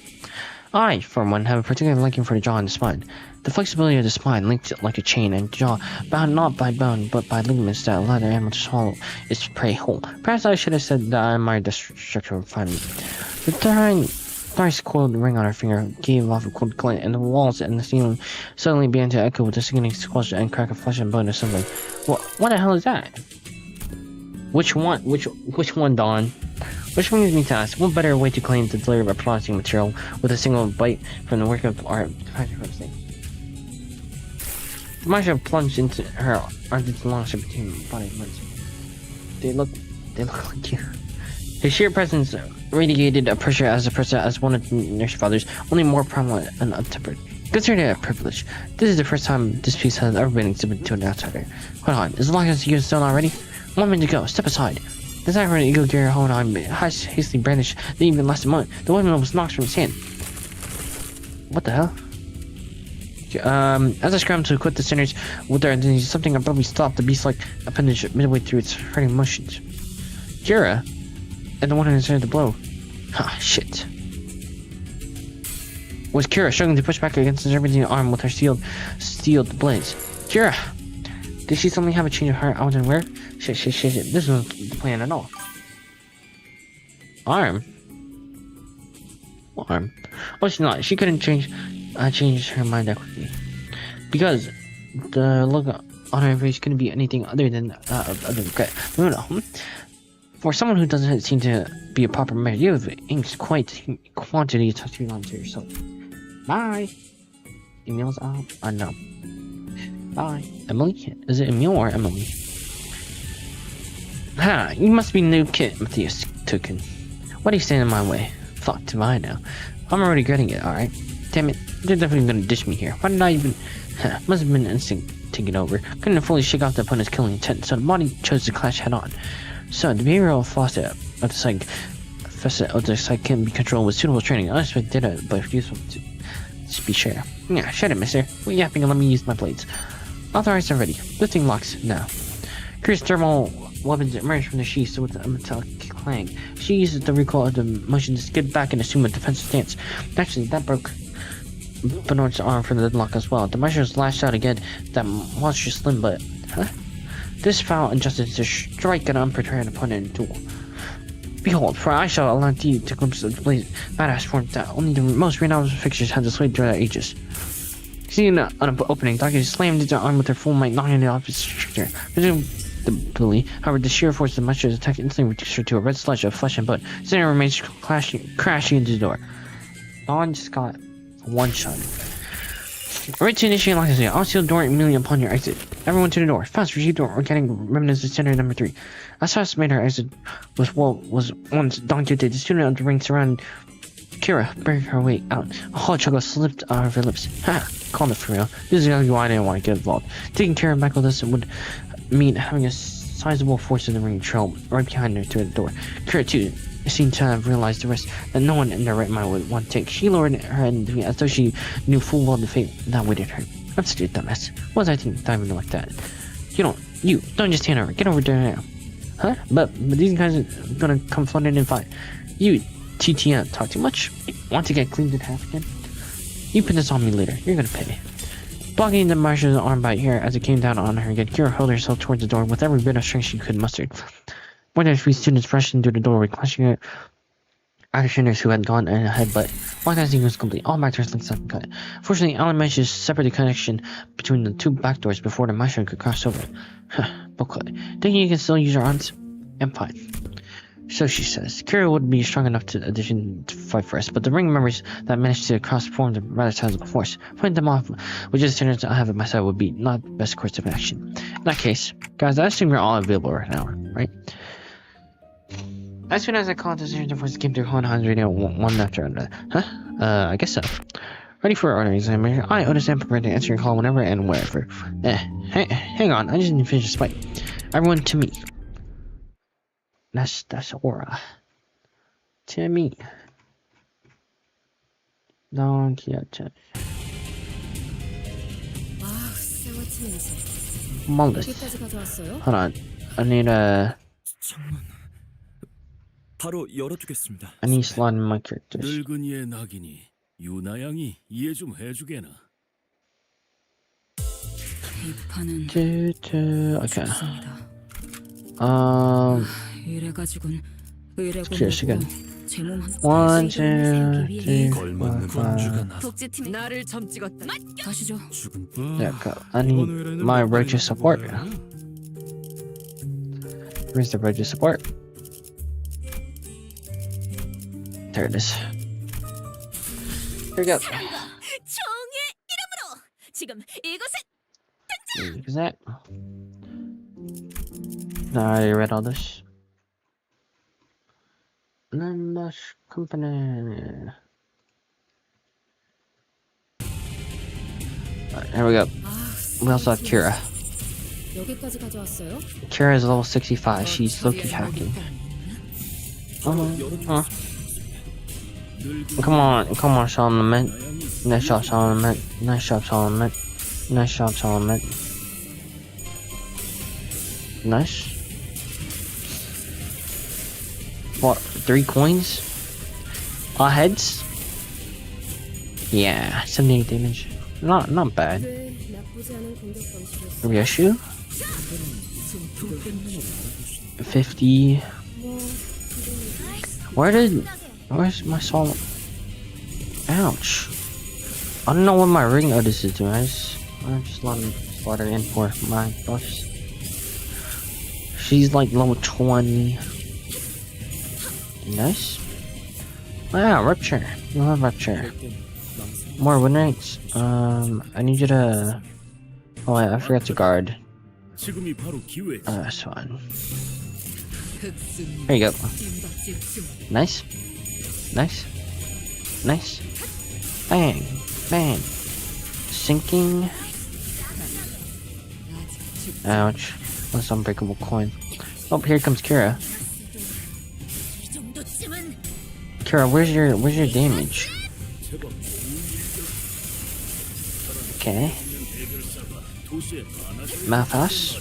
I, for one, have a particular liking for the jaw and the spine. The flexibility of the spine linked like a chain and jaw, bound not by bone but by ligaments that allow the animal to swallow its prey whole. Perhaps I should have said that I admired the structural refinement. The thrice coiled ring on her finger gave off a cold glint, and the walls and the ceiling suddenly began to echo with the sickening squelch and crack of flesh and bone assembling. What the hell is that? Which one, Dawn? Which brings me to ask, what better way to claim the delivery of a producing material with a single bite from the work of art? Marcia plunged into her ardent launch between body and legs. They look like you. His sheer presence radiated a pressure as one of Nurse Father's, only more prominent and untempered. Consider it a privilege. This is the first time this piece has ever been exhibited to an outsider. Hold on, is the lock as you still not ready? 1 minute to go, step aside. The Zyron Eagle Gear Hohenheim hastily brandished didn't even last a moment. The weapon was knocked from his hand. What the hell? As I scrambled to quit the sinners with their identity, something abruptly stopped the beast-like appendage midway through its hurting motions. Kira? And the one who decided the blow. Ah, shit. Was Kira struggling to push back against the serpentine arm with her steeled blades? Kira! Did she suddenly have a change of heart? I wasn't aware. Shit. This wasn't the plan at all. Arm? What arm? Oh, she's not. She couldn't change her mind that quickly. Because the look on her face couldn't be anything other than other regret. No. For someone who doesn't seem to be a proper measure, you have inked quite quantity tattooed onto yourself. Bye. Emil's out. No. Bye. Emily? Is it Emil or Emily? Ha! You must be new kid, Matthias Tukin. What are you standing in my way? Fuck, to I know. I'm already regretting it, alright? Damn it, they're definitely gonna dish me here. Why did I even... Must have been instinct taking over. Couldn't fully shake off the opponent's killing intent, so the body chose to clash head on. So, the behavioral facet of the psych can be controlled with suitable training. Unexpected data, but useful to be sure. Yeah, shut it, mister. We're yapping and let me use my blades. Authorized already. Lifting locks now. Curious thermal weapons emerged from the sheaths with a metallic clang. She uses the recoil of the motion to skid back and assume a defensive stance. Actually, that broke Bernard's arm from the deadlock as well. The measures lashed out again, that monstrous limb, but... This foul injustice to strike an unprepared opponent in duel. Behold, for I shall allow thee to glimpse of the badass form that only the most renowned fixtures had displayed throughout the ages. Seeing an opening, Dr. slammed into her arm with her full might, knocking it off its structure. Presumably, however, the sheer force of the monster's attack instantly reduced her to a red sludge of flesh and blood. Sending her remains crashing into the door. Dawn just got one shot. Right to initiate lock and I'll seal the door immediately upon your exit. Everyone to the door. Fast, receive door. We're getting remnants of center number 3. As fast made her exit was once Don Quixote, the student of the ring surrounded Kira, bring her way out. A hot chocolate slipped out of her lips. Ha! Called it for real. This is exactly why I didn't want to get involved. Taking Kira back with us would mean having a sizable force in the ring trail right behind her to the door. Kira, too, seemed to have realized the risk that no one in their right mind would want to take. She lowered her head into me as though she knew full well the fate that waited her. I'm such a dumbass. What was I thinking diving like that? You don't just stand over. Get over there now. Huh? But these guys are gonna come flooding in fight. You, pt1, talk too much? Want to get cleaned in half again? You put this on me later. You're gonna pay. Blocking the Martian's arm by here as it came down on her again, Kira hurled herself towards the door with every bit of strength she could muster. More than 3 students rushed into the doorway, clashing it at the who had gone ahead, but lockdown was complete. All back doors linked up and cut. Fortunately, Alan managed to separate the connection between the 2 back doors before the Martian could cross over. Booklet. Think you can still use your arms? I'm fine. So she says. Kira would be strong enough to addition to fight for us, but the ring members that managed to cross formed a rather sizable force. Fighting them off with just the students I have at my side would be not the best course of action. In that case, guys, I assume you're all available right now, right? As soon as I called the decision force came through Hohenheim's radio one after another. I guess so. Ready for order examination. I understand prepared to answer your call whenever and wherever. Hang on, I just need to finish this fight. Everyone to me. That's aura. To me. Don Quixote. Hold on. I need 바로 열어주겠습니다. I need to slot in my characters. 늙은이의 낙이니 유나양이 이해 좀 해주게나. 이 판은 Okay. 죽습니다. 이래가지고는 의뢰고 Cheers again. 제몸 한 1, 2, 3, 4, 걸맞는 5. 군주가 나서 독재팀이 나를 점 찍었다. 가시죠. 죽은 Yeah, I need 이번 의뢰는 my 몇 발이나 Regis 들고 support. 가야 하냐? Where's the Regis support? There it is. Here we go. 총의 이름으로 지금 이곳에 Is that? I already read all this. Lambush Company. Alright, here we go. We also have Kira. 여기까지 가져왔어요? Kira is level 65. She's low-key hacking. Come on, Solomon. Nice job, Solomon. Nice job, Solomon. Nice job, Solomon. Nice. What? 3 coins? All heads? Yeah, 78 damage. Not bad. Ryoshu? 50. Where's my Solomon? Ouch. I don't know what my ring Otis is doing. I'm just letting slaughter in for my buffs. She's like level 20. Nice. Wow, rupture. You have rupture. More win rates. I need you to. Oh, I forgot to guard. 지금이 바로 기회. That's fine. There you go. Nice. Nice. Nice. Bang. Bang. Sinking. Ouch. That's unbreakable coin. Oh, here comes Kira. Kira, where's your damage? Okay. Malphas.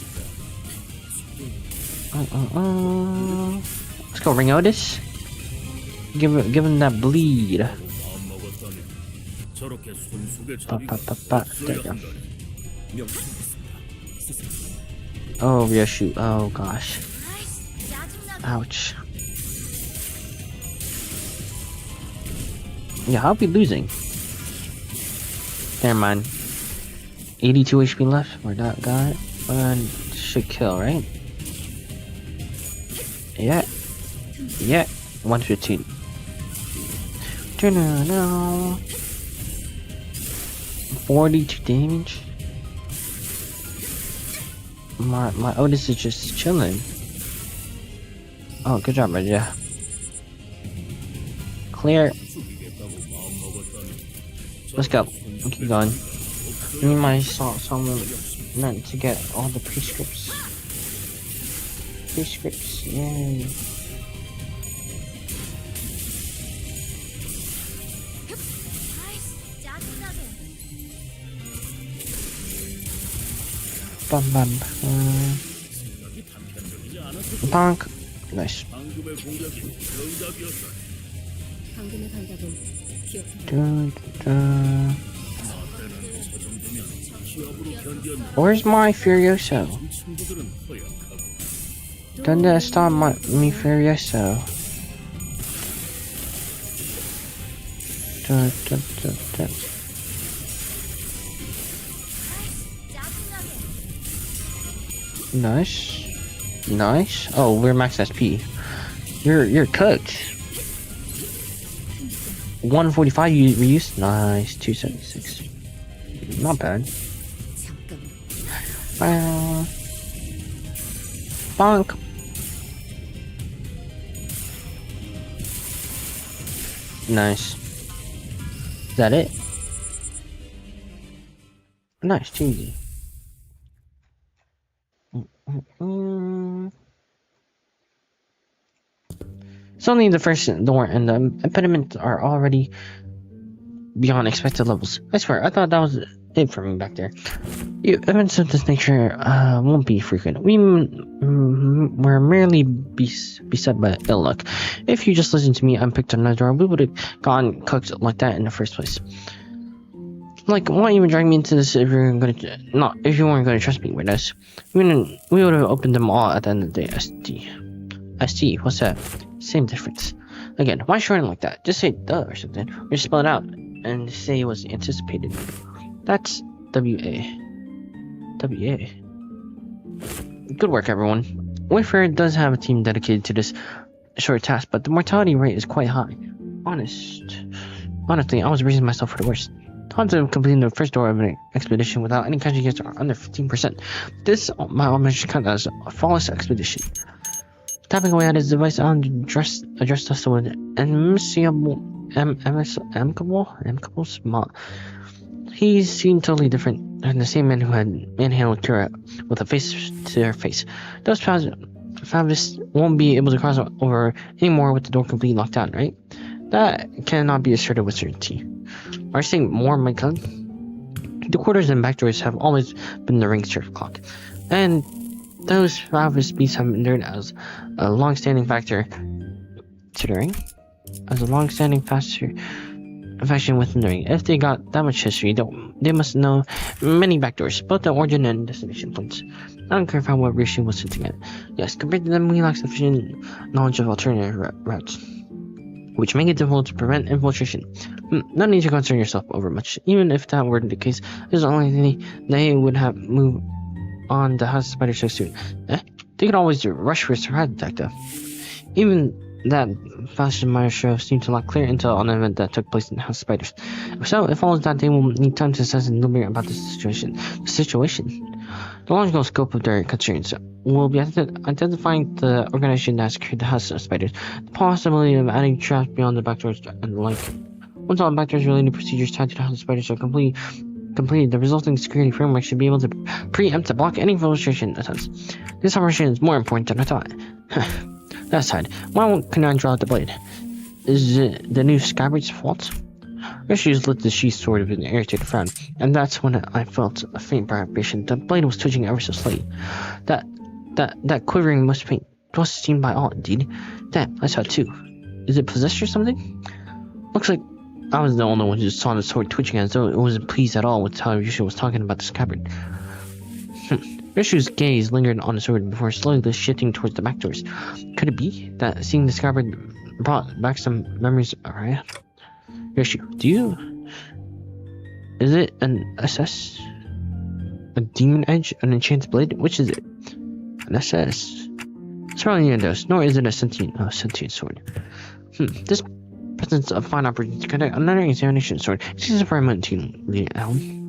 Let's go, Ring Otis. Give him that bleed. 저렇게 손속에 There you go. Oh, Ryoshu. Oh gosh. Ouch. Yeah, I'll be losing. Never mind. 82 HP left for that guy. Should kill, right? Yeah. Yeah. 115. No. 42 damage. My Otis is just chilling. Oh, good job, Red. Yeah. Clear. Let's go. Keep going. Me and my someone meant to get all the prescripts. Prescripts, yay. Bum bum. Bonk. Nice. Where's my Furioso? Don't stop me Furioso. Nice. Oh, we're max SP. You're cooked. 145 you reused. Nice. 276. Not bad. Bonk. Nice. Is that it? Nice, cheesy. It's only the first door, and the impediments are already beyond expected levels. I swear, I thought that was it for me back there. Events of this nature won't be frequent. We're merely beset by ill luck. If you just listened to me and picked another door, we would have gotten cooked like that in the first place. Like, why even drag me into this if you're if you weren't gonna trust me with this? We would have opened them all at the end of the day. SD, what's that? Same difference. Again, why shorten like that? Just say duh or something. Or just spell it out and say it was anticipated. That's WA. Good work, everyone. Wayfarer does have a team dedicated to this short task, but the mortality rate is quite high. Honestly, I was bracing myself for the worst. Odds of completing the first door of an expedition without any casualties are under 15%. This might almost count as a flawless expedition. Tapping away at his device, Alan addressed us with an amicable smile. He seemed totally different than the same man who had manhandled Kira with a face to her face. Those Favis won't be able to cross over anymore with the door completely locked down, right? That cannot be asserted with certainty. Are you saying more, my gun? The quarters and back doors have always been the ring surf clock, and those Favis beasts have endured as a long-standing factor to the ring. As a long-standing faction within the ring. If they got that much history, they must know many backdoors, both the origin and destination points. I don't care what Rishi was hinting at. Yes, compared to them, we lack sufficient knowledge of alternative routes, which make it difficult to prevent infiltration. No need to concern yourself over much. Even if that were the case, this is the only thing they would have moved on the House of Spider so soon. They could always rush for a surprise attack, though. Even that fashion minor show seemed to lack clear intel on an event that took place in the House of Spiders. So, it follows that they will need time to assess and deliberate about the situation. The logical scope of their concerns will be identifying the organization that has secured the House of Spiders, the possibility of adding traps beyond the backdoors, and the like. Once all backdoors related procedures tied to the House of Spiders are completed, the resulting security framework should be able to preempt to block any infiltration attempts. This operation is more important than I thought. That aside, why can I draw out the blade? Is it the new scabbard's fault? Rishi's lit the sheath sword with an irritated frown, and that's when I felt a faint vibration. The blade was twitching ever so slightly. That quivering must paint was seen by all, indeed. Damn, I saw it too. Is it possessed or something? Looks like I was the only one who saw the sword twitching as though it wasn't pleased at all with how Rishi was talking about the scabbard. Rishu's gaze lingered on the sword before slowly shifting towards the back doors. Could it be that seeing the scabbard brought back some memories of Araya? Rishu, is it an SS? A demon edge? An enchanted blade? Which is it? An SS. It's probably neither of those, nor is it a sentient sword. This presents a fine opportunity to conduct another examination sword. Excuse us for a moment, Alan.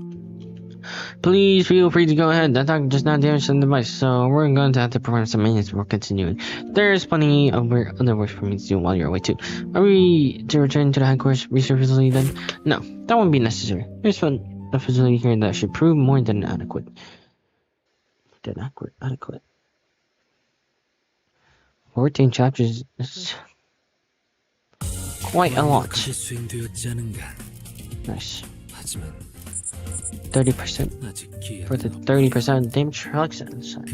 Please feel free to go ahead. That dog just now damaged the device, so we're going to have to perform some maintenance before continuing. There's plenty of other work for me to do while you're away too. Are we to return to the headquarters research facility then? No, that won't be necessary. There's a facility here that should prove more than adequate. Adequate. 14 chapters is quite a lot. Nice. 30% for the 30% damage reduction inside.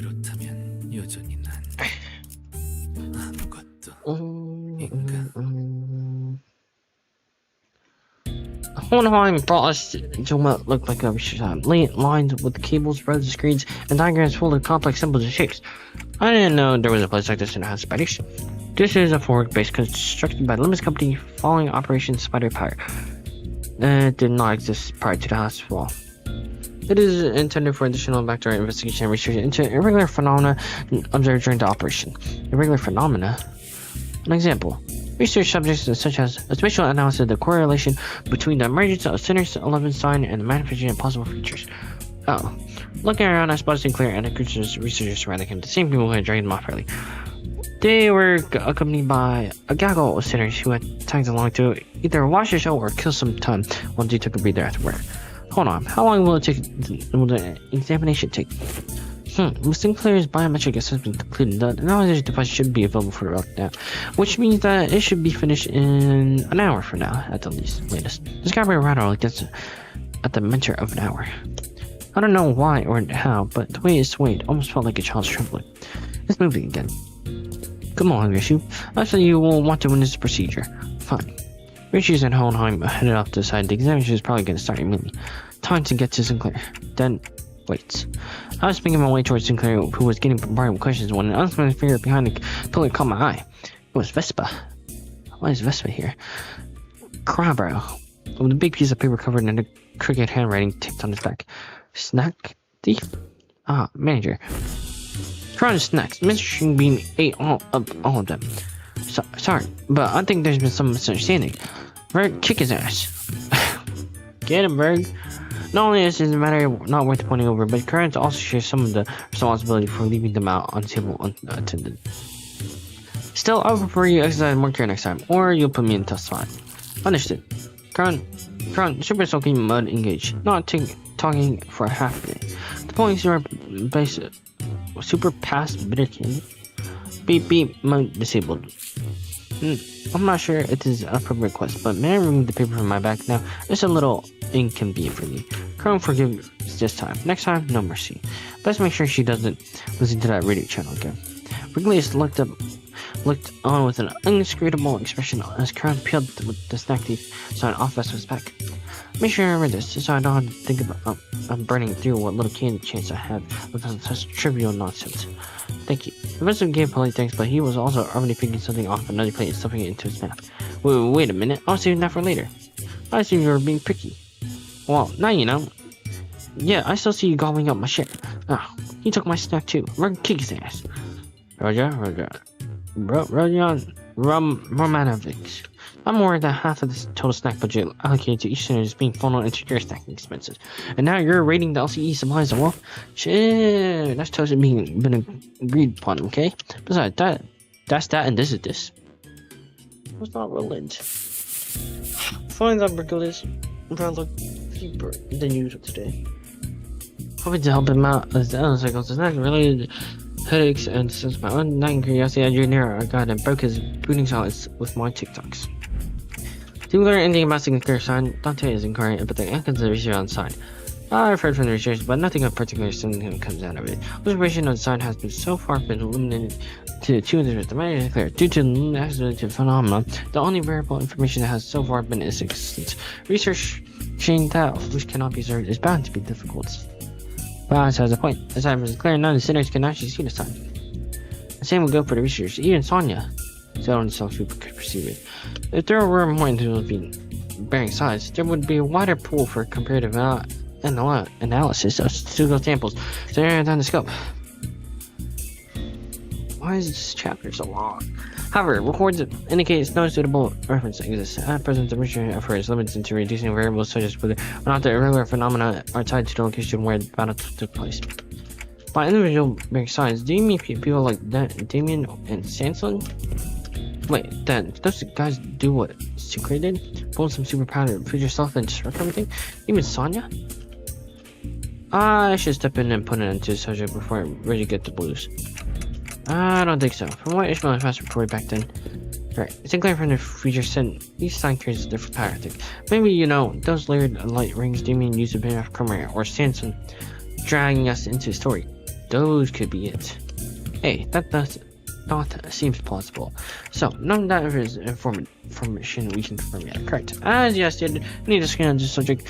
Hohenheim brought us to what looked like a lines with cables, rows, screens, and diagrams full of complex symbols and shapes. I didn't know there was a place like this in the House of Spiders. This is a forward base constructed by the Limited Company following Operation Spider Power. It did not exist prior to the House wall. It is intended for additional backdoor investigation and research into irregular phenomena observed during the operation. Irregular phenomena? An example. Research subjects such as a spatial analysis of the correlation between the emergence of Sinner's 11 sign and the manifestation of possible features. Oh. Looking around, I spotted Sinclair and a group of researchers surrounding him, the same people who had dragged him off early. They were accompanied by a gaggle of sinners who had tagged along to either watch the show or kill some time while they took a breather afterward. Hold on, how long will the examination take? With Sinclair's biometric assessment completed, the analysis device should be available for about now, which means that it should be finished in an hour from now, at the latest. Discovery a router like this at the mentor of an hour. I don't know why or how, but the way it swayed almost felt like a child's trembling. It's moving again. Come on, Rishu. Actually, you will want to win this procedure. Fine. Rishu's and Hohenheim headed off to the side. The examination is probably going to start immediately. Time to get to Sinclair. Then, wait. I was making my way towards Sinclair, who was getting bombarded with questions when an unexpected figure behind the pillar caught my eye. It was Vespa. Why is Vespa here? Crowbrow, with a big piece of paper covered in a crooked handwriting taped on his back. Snack thief? Ah, manager. Crown snacks. Mr. Bean ate all of them. Sorry, but I think there's been some misunderstanding. Berg, kick his ass. Get him, Berg. Not only is the matter not worth pointing over, but Currents also shares some of the responsibility for leaving them out on the table unattended. Still, I would prefer you exercise more care next time, or you'll put me in a tough spot. Understood. Crown, super soaking mud engaged. Not talking for a half a day. The point is super past bitter candy. Beep, mode disabled. I'm not sure it is an appropriate request, but may I remove the paper from my back now? It's a little inconvenient for me. Crown forgives this time. Next time, no mercy. Let's make sure she doesn't listen to that radio channel again. Wrigley's looked on with an inscrutable expression as Crown peeled the snack thief sign off Vespa's back. Make sure I remember this, so I don't have to think about burning through what little candy chance I have with such trivial nonsense. Thank you. The Vespa gave polite thanks, but he was also already picking something off another plate and stuffing it into his mouth. Wait a minute, I'll save that for later. I assume you were being picky. Well, now you know. Yeah, I still see you gobbling up my shit. Oh, he took my snack too. We're gonna kick his ass. Roger. Rodion Romanovic. I'm worried that half of the total snack budget allocated to each center is being funneled into your snacking expenses. And now you're rating the LCE supplies as well? Shit, that's totally been agreed upon, okay? Besides, that's that and this is this. It's not relent. Find that burglars look deeper than usual today. Hoping to help him out as the other cycles is not related headaches, and since my undying curiosity engineer I got and broke his booting silence with my TikToks. To learn anything about Sinclair sign, Dante is inquiring, but the consideration on the sign. I've heard from the research, but nothing of particular significance comes out of it. Observation of the sign has been so far been eliminated to 2 individuals. The matter is clear. Due to the accidental phenomenon, the only variable information that has so far been its existence. Researching that which cannot be observed is bound to be difficult. Boaz has a point. The sign is clear, none of the sinners can actually see the sign. The same would go for the researchers, even Sonya. So only some people could perceive it. If there were more individuals bearing sides, there would be a wider pool for comparative analysis of pseudo samples to narrow down the scope. Why is this chapter so long? However, records indicates no suitable reference exists. At present, the research effort is limited to reducing variables such as whether or not the irregular phenomena are tied to the location where the battle took place. By individual bearing sides, do you mean people like Damien and Sanson? Wait, then those guys do what Secret did? Pull some superpower, put yourself and disrupt everything? Even Sonya? I should step in and put an end to the subject before I really get the blues. I don't think so. From what Ishmael and Fast reported back then. Right, Sinclair from the future said these sign carries a different power thing. Maybe, those layered light rings Damien used a bit of Cromwell or Sanson dragging us into the story. Those could be it. Hey, that seems plausible. So, none of that is information we can confirm yet. Correct. As you stated, any discussion on this subject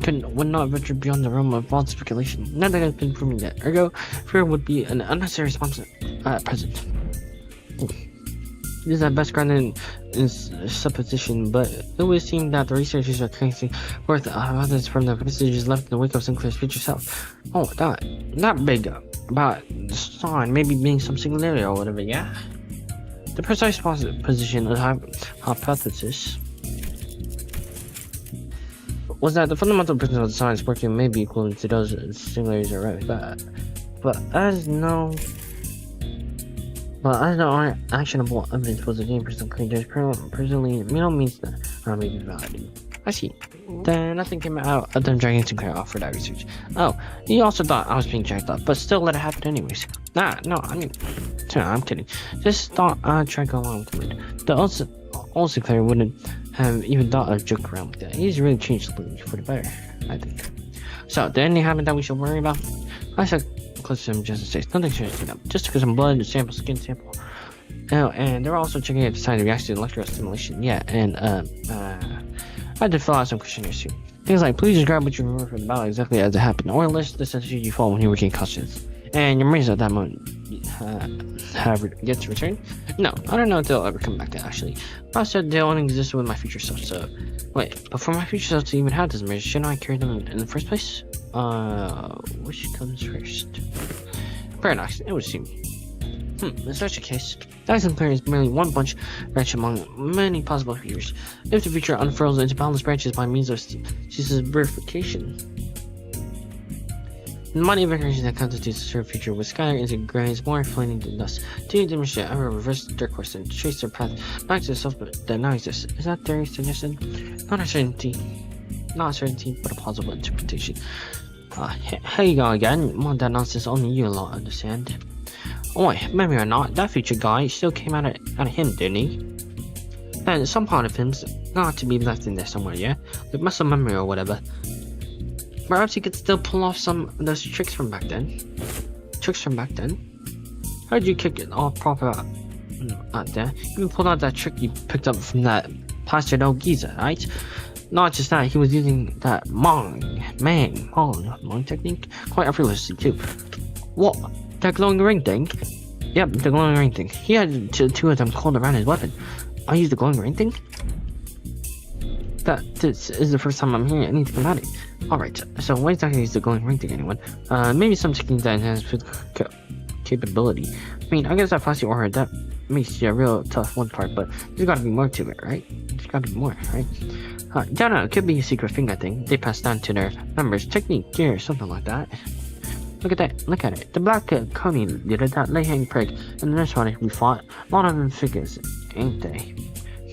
would not venture beyond the realm of wild speculation. None that has been proven yet. Ergo, fear would be an unnecessary response at present. This is at best grounded in supposition, but it would seem that the researchers are tracing forth evidence from the messages left in the wake of Sinclair's future self. Oh, that big about the sign maybe being some singularity or whatever, yeah? The precise position of the hypothesis was that the fundamental principle of the signs working may be equivalent to those singularities are right, but as no actionable evidence was again presented, there's presently no means that are maybe valid. I see. Then nothing came out of them dragging Sinclair off for that research. Oh, he also thought I was being dragged off, but still let it happen anyways. I'm kidding. Just thought I'd try to go along with it. The old Sinclair wouldn't have even thought of joking around with that. He's really changed the for the better, I think. So, did anything happen that we should worry about? I said close to him just to say nothing should up. Just took some blood, sample, skin sample. Oh, and they're also checking out the sign of reaction to electrical stimulation. Yeah, and had to fill out some questionnaires too. Things like, please describe what you remember from the battle exactly as it happened, or list the sentences you follow when you regain consciousness. And your memories at that moment have yet to return? No, I don't know if they'll ever come back to actually. I said they only exist with my future self, so... Wait, but for my future self to even have those memories, shouldn't I carry them in the first place? Which comes first? Paradox, it would seem. In such a case, that exemplar is merely one branch among many possible futures. If the future unfurls into boundless branches by means of ceaseless verification, the mighty variation that constitutes the shared future would scatter into grains more flaming than dust. To demonstrate, I will reverse their course and trace their path back to the self that now exists. Is that theory suggested? Not a certainty, but a plausible interpretation. Here you go again. Want that nonsense only you alone understand. Oi, maybe or not, that future guy still came out of him, didn't he? And some part of him's got to be left in there somewhere, yeah? Like muscle memory or whatever. Perhaps he could still pull off some of those tricks from back then. How did you kick it all proper out there? You pulled out that trick you picked up from that plastered old geezer, right? Not just that, he was using that Mong technique quite effortlessly too. What? That glowing ring thing? Yep, the glowing ring thing. He had two of them coiled around his weapon. I used the glowing ring thing? This is the first time I'm hearing anything about it. Alright, so what exactly is the glowing ring thing, anyone? Maybe some technique that enhances physical capability. I mean, I guess that plastic aura, that makes you a real tough one part, but there's gotta be more to it, right? Don't know, it could be a secret finger thing they pass down to their members. Technique, gear, something like that. Look at it. The black coney leader, that lay-hang prig, and the nurse one we fought. A lot of them figures, ain't they?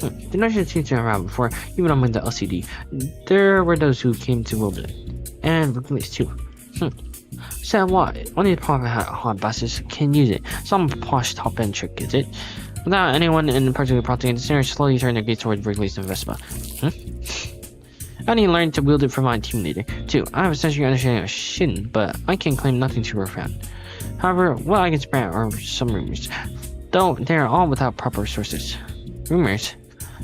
The nurses seem to around before, even among the LCD. There were those who came to wield it. And replaced too. So what? Only the proper hard bastards can use it. Some posh top-end trick, is it? Without anyone in particular prompting, the sinners slowly turned their gaze toward Wrigley's and Vespa. I need to learn to wield it from my team leader, too. I have a sensory understanding of Shin, but I can claim nothing too profound. However, what I can spread are some rumors, though they are all without proper sources. Rumors?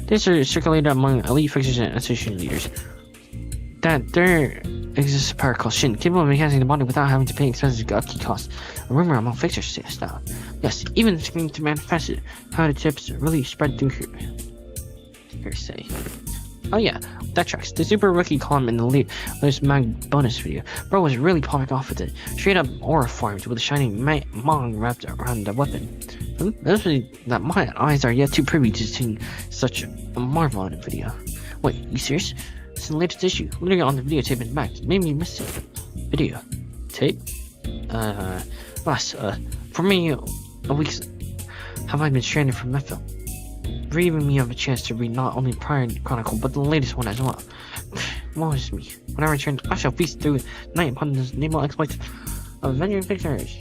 These are circulated among elite fixers and association leaders. That there exists a power called Shin, capable of mechanizing the body without having to pay expensive upkeep costs. A rumor among fixers style. Yes, even scheming to manifest it. How the tips really spread through hearsay. Oh yeah, that tracks. The super rookie column in the latest mag bonus video. Bro was really popping off with it. Straight up aura formed with a shining mong wrapped around the weapon. Especially that my eyes are yet too privy to seeing such a marvel in a video. Wait, you serious? It's the latest issue. Literally on the videotape in the back. Maybe you missed it. Video. Tape? For me, a week have I been stranded from that film. Giving me of a chance to read not only prior chronicle, but the latest one as well. Woe is me. When I return, I shall feast through the night upon the naval exploits of Avenger Pictures.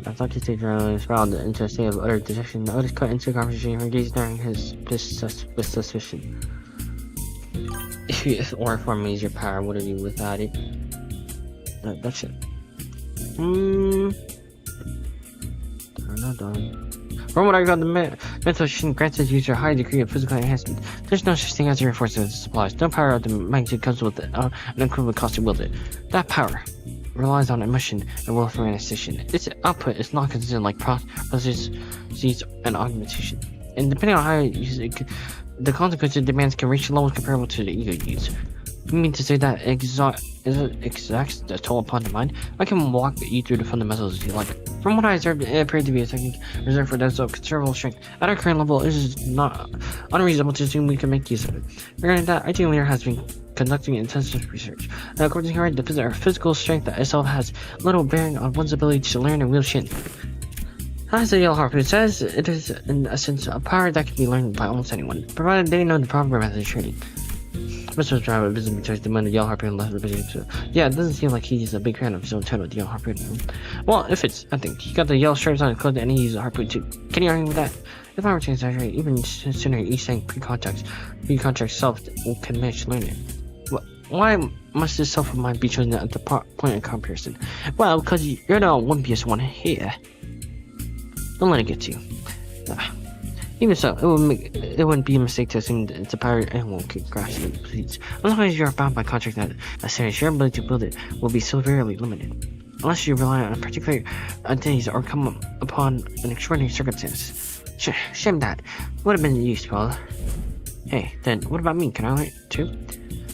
I thought to stay around into a state of utter dejection. Otis cut into a conversation from Gaze during his suspicion. If aura forming is your power, what are you without it? That's it. From what I got, the mental Shin grants its user a high degree of physical enhancement. There's no such thing as a reinforcement of the supplies. No power of the magnitude comes with an equivalent cost to wield it. That power relies on emotion and will for manifestation. Its output is not considered like processes and augmentation. And depending on how you use it, the consequences demands can reach levels comparable to the ego use. You mean to say that exacts the toll upon the mind? I can walk you through the fundamentals if you like. From what I observed, it appeared to be a technique reserved for those of considerable strength. At our current level, it is not unreasonable to assume we can make use of it. Regarding that, our team leader has been conducting intensive research. And according to her, the physical strength itself has little bearing on one's ability to learn and wield Shin. As the Yellow Harpoon says, it is in a sense a power that can be learned by almost anyone, provided they know the proper method of training. Mr. Driver visibly touched the moment the Yellow Harpoon left the business. Yeah, it doesn't seem like he's a big fan of his own title, the Yellow Harpoon. Well, if it's, I think, he got the yellow stripes on his clothes and he used a harpoon too. Can you argue with that? If I were to exaggerate, even sooner each saying pre-contact self can manage to learn it. Why must this self of mine be chosen at the point of comparison? Well, because you're the one PS1 here. Don't let it get to you. Even so, it wouldn't be a mistake to assume that it's a pirate animal could crash the fleets. As long as you're bound by contract that says your ability to build it will be severely limited. Unless you rely on particular days or come upon an extraordinary circumstance. Shame that. Would have been useful. Hey, then what about me? Can I learn too?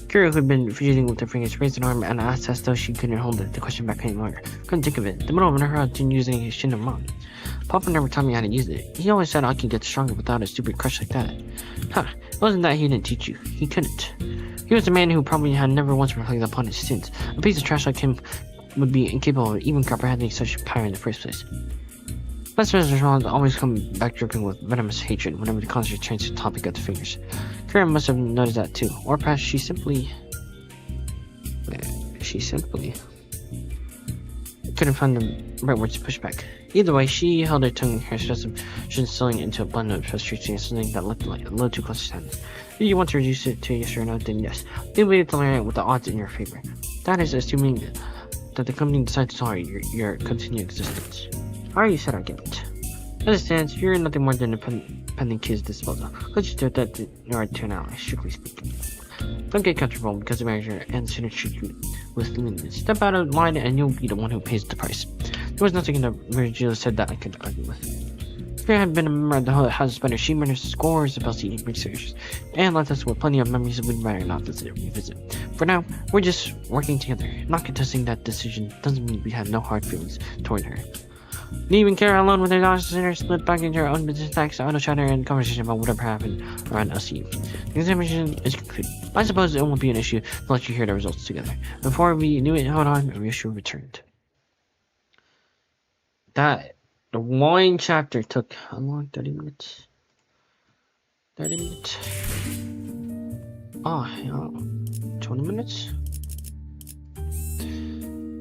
Kira, who'd been fidgeting with her fingers, raised an arm and asked as though she couldn't hold the question back any longer. Couldn't think of it. The middle of her didn't use any Shinramon. Papa never taught me how to use it. He always said I could get stronger without a stupid crush like that. Huh, it wasn't that he didn't teach you. He couldn't. He was a man who probably had never once reflected upon his sins. A piece of trash like him would be incapable of even comprehending such power in the first place. Best friends always come back dripping with venomous hatred whenever the constantly changes the topic of the fingers. Karen must have noticed that too, or perhaps she simply couldn't find the right words to push back. Either way, she held her tongue, her expressive selling into a blend of frustration and something that looked like a little too close to hand. If you want to reduce it to yes or no, then yes. You'll be able to learn it with the odds in your favor. That is assuming that the company decides to tolerate your continued existence. I already said I get it. As it stands, you're nothing more than a pending kid's disposal. Let's just do that you are to an ally, strictly speaking. Don't get comfortable because the manager and the student treat you with lenience. Step out of line and you'll be the one who pays the price. There was nothing in the Virgil said that I could argue with. If you had been a member of the House Spider, she managed scores of LCD researchers and left us with plenty of memories we'd rather not revisit. For now, we're just working together. Not contesting that decision doesn't mean we have no hard feelings toward her. Leaving Kara alone with her daughter's dinner, split back into her own business tax, auto chatter, and conversation about whatever happened around LCU. The examination is concluded. I suppose it won't be an issue to let you hear the results together. Before we knew it, hold on, a reissue returned. The one chapter took how long? 30 minutes? 30 minutes? Oh, yeah. 20 minutes?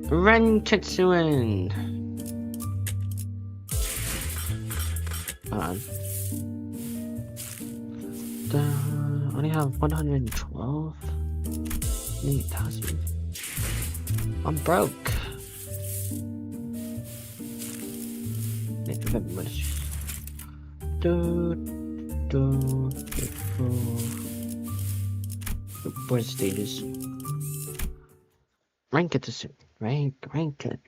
Ren Kitsuen! I only have 112. 8,000. I'm broke. Board status. Rank it to soon. Rank it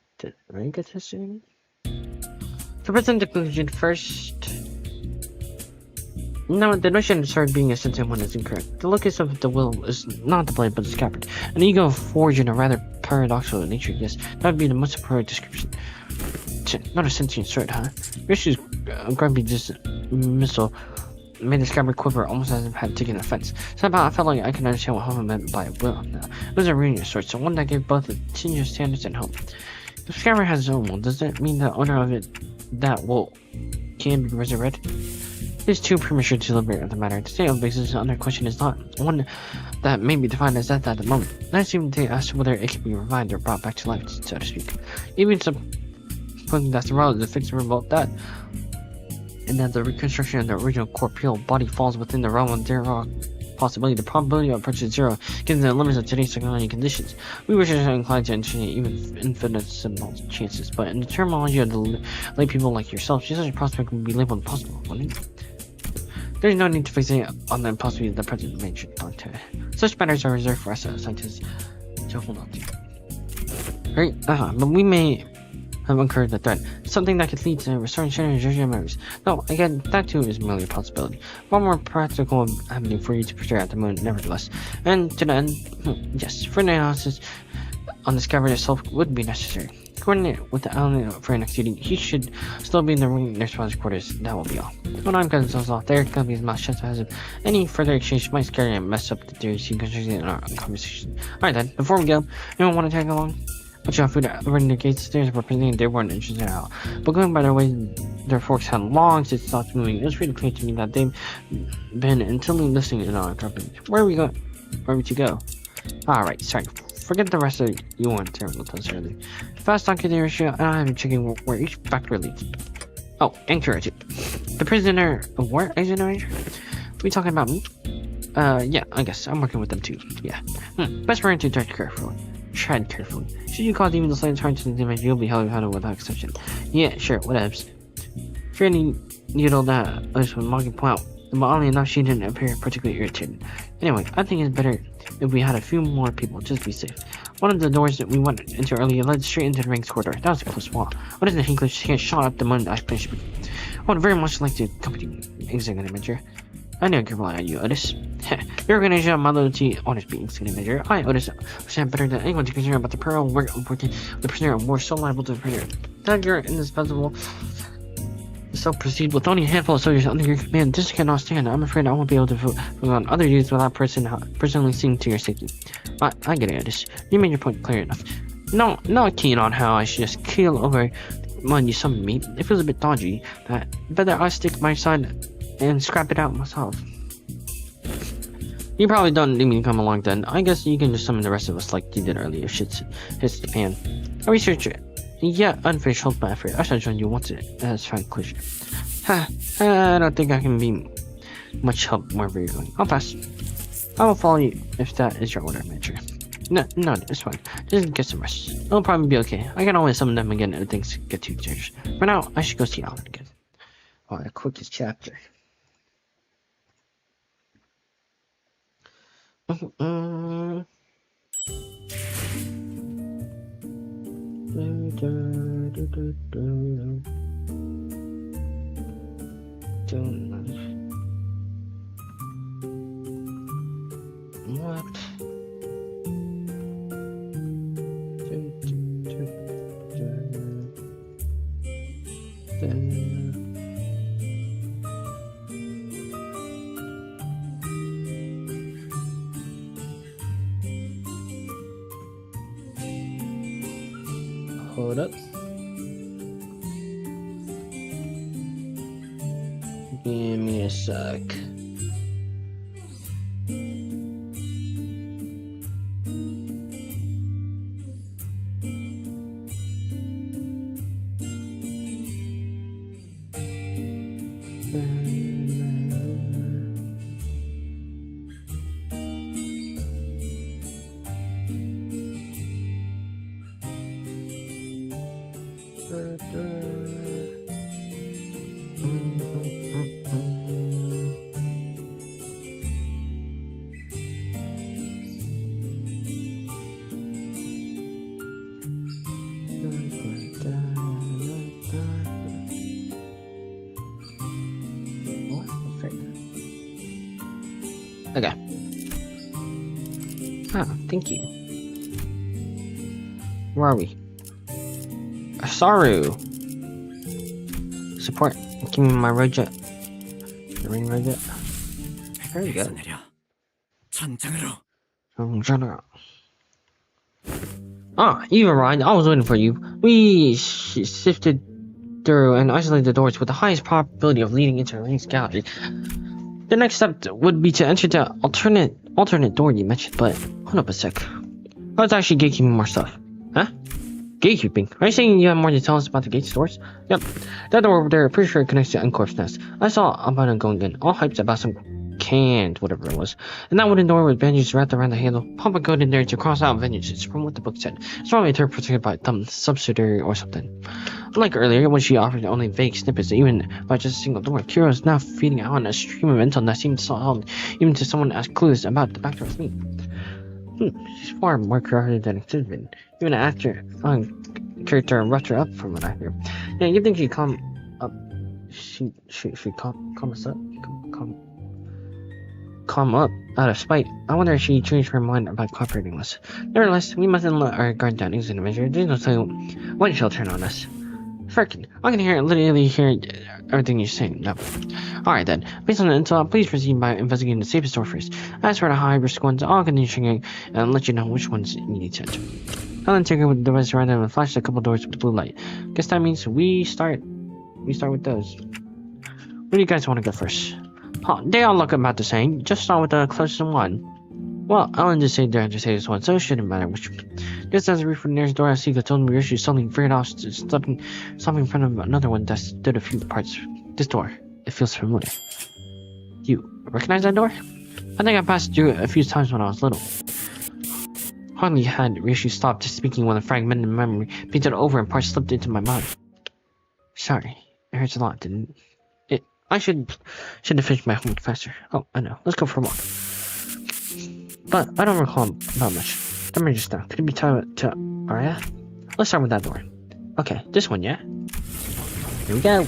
to soon. To present the conclusion first. No, the notion of sword being a sentient one is incorrect. The locus of the will is not the blade but the scabbard. An ego forged in a rather paradoxical nature, yes, that would be the most appropriate description. Not a sentient sword, huh? Rishu's grumpy dismissal made the scabbard quiver almost as if it had taken offense. Somehow I felt like I could understand what Homer meant by will now. It was a reunion sword, so one that gave both a tinge of sadness and hope. If the scabbard has its own will, does that mean the owner of it, that will, can be resurrected? It is too premature to deliberate on the matter. The state of basis under question is not one that may be defined as death at the moment. Let's even take as to whether it can be revived or brought back to life, so to speak. Even supposing that's the role of the fixed revolt that, and that the reconstruction of the original corporeal body falls within the realm of zero possibility, the probability of approaching zero, given the limits of today's technology conditions. We were just inclined to entertain even infinitesimal chances, but in the terminology of the lay people like yourself, such a prospect would be labeled impossible, wouldn't it? There's no need to fixate on the impossibility of the present mentioned onto it. Such matters are reserved for us as scientists to hold on to. Right? But we may have incurred the threat. Something that could lead to restoring Shannon memories. No, again, that too is merely a possibility. One more practical avenue for you to pursue at the moment, nevertheless. And to the end, yes, further analysis on the scabbard itself would be necessary. Coordinate with the ally for next meeting. He should still be in the ring near Spotter's quarters. That will be all. When I'm cutting themselves off, there can be as much chance as if any further exchange might scare and mess up the theories he constructed in our conversation. Alright then, before we go, anyone want to tag along? Put you on food running the gates stairs were painting, they weren't interested at all. But going by their way, their forks had long since stopped moving. It was pretty clear to me that they've been intently listening in our company. Where are we going? Where are we to go? Alright, sorry. Forget the rest of you weren't terrible with us earlier. Fast on the issue, and I have been checking where each factory leads. Oh, and curiosity. The prisoner of war, Eisenhower? We talking about me? Yeah, I guess. I'm working with them too. Yeah. Best for him to tread carefully. Should you cause even the slightest harm to the damage, you'll be held without exception. Yeah, sure, whatevs. Fairly needle that was when Moggy point out, but oddly enough, she didn't appear particularly irritated. Anyway, I think it's better if we had a few more people, just to be safe. One of the doors that we went into earlier led straight into the ranks corridor. That was a close wall. What is the English hand shot up the moment I finished speaking. I would very much like to accompany you, executive manager. I know I can rely on you, Otis. Your organization, my loyalty, honest being executive manager. I, Otis, understand better than anyone to concern about the peril of working the prisoner of war so liable to the prisoner. That you're indispensable. So proceed with only a handful of soldiers under your command. This cannot stand. I'm afraid I won't be able to focus on other duties without personally seeing to your safety. I get it, Otis. You made your point clear enough. No, not keen on how I should just keel over when you summon me. It feels a bit dodgy. That better I stick my side and scrap it out myself. You probably don't need me to come along then. I guess you can just summon the rest of us like you did earlier. Shit hits the pan. A researcher. Yeah, unfinished hope by effort. I shall join you once it has found closure. Ha! I don't think I can be much help wherever you're going. I'll pass. I will follow you if that is your order, Manager. No, it's fine. Just get some rest. It'll probably be okay. I can always summon them again if things get too dangerous. For now, I should go see Alan again. Alright, quickest chapter. What? Hold up. Give me a sec. Okay. Ah, thank you. Where are we? Saru! Support. Give me my roadjet. The ring roadjet. Very good. 내려. 전장으로. General. Ah, you arrived. I was waiting for you. We sifted through and isolated the doors with the highest probability of leading into the rings gallery. The next step would be to enter the alternate door you mentioned, but hold up a sec. I was actually gatekeeping more stuff. Huh? Gatekeeping? Are you saying you have more to tell us about the gate stores? Yep. That door over there, pretty sure it connects to Encorp's nest. I saw Albano going in, all hyped about some canned whatever it was. And that wooden door with bandages wrapped around the handle. Papa go in there to cross out vengeance from what the book said. It's probably interpreted by some subsidiary or something. Unlike earlier, when she offered only vague snippets, even by just a single door, Kira is now feeding out a stream of intel that seemed solid, even to someone as clueless about the backdoor fleet. She's far more crafted than exhibited. Even an actor, character roughed her up from what I hear. Yeah, you think she'd come up? She calm us up? Calm up out of spite. I wonder if she changed her mind about cooperating with us. Nevertheless, we mustn't let our guard down easily. Measure. There's no telling when she'll turn on us. Frickin', I can literally hear everything you're saying. No. Alright then, based on the intel, please proceed by investigating the safest door first. As for the high-risk ones, I'll continue checking and let you know which ones you need to enter. I'll then take it with the device around them and flash a couple doors with blue light. Guess that means we start with those. Where do you guys want to go first? They all look about the same. Just start with the closest one. Well, Ellen just said they're the safest one, so it shouldn't matter which one. Just as I reached for the nearest door, I see the told me she suddenly veered off, stopping in front of another one that stood a few parts. This door. It feels familiar. You recognize that door? I think I passed through it a few times when I was little. Hardly had Rishi stopped speaking when a fragmented memory painted over and parts slipped into my mind. Sorry, it hurts a lot, didn't it? I should have finished my homework faster. Oh, I know. Let's go for a walk. But I don't recall about much. Let me just now. Could it be time to Arya? Let's start with that door. Okay, this one, yeah? Here we go.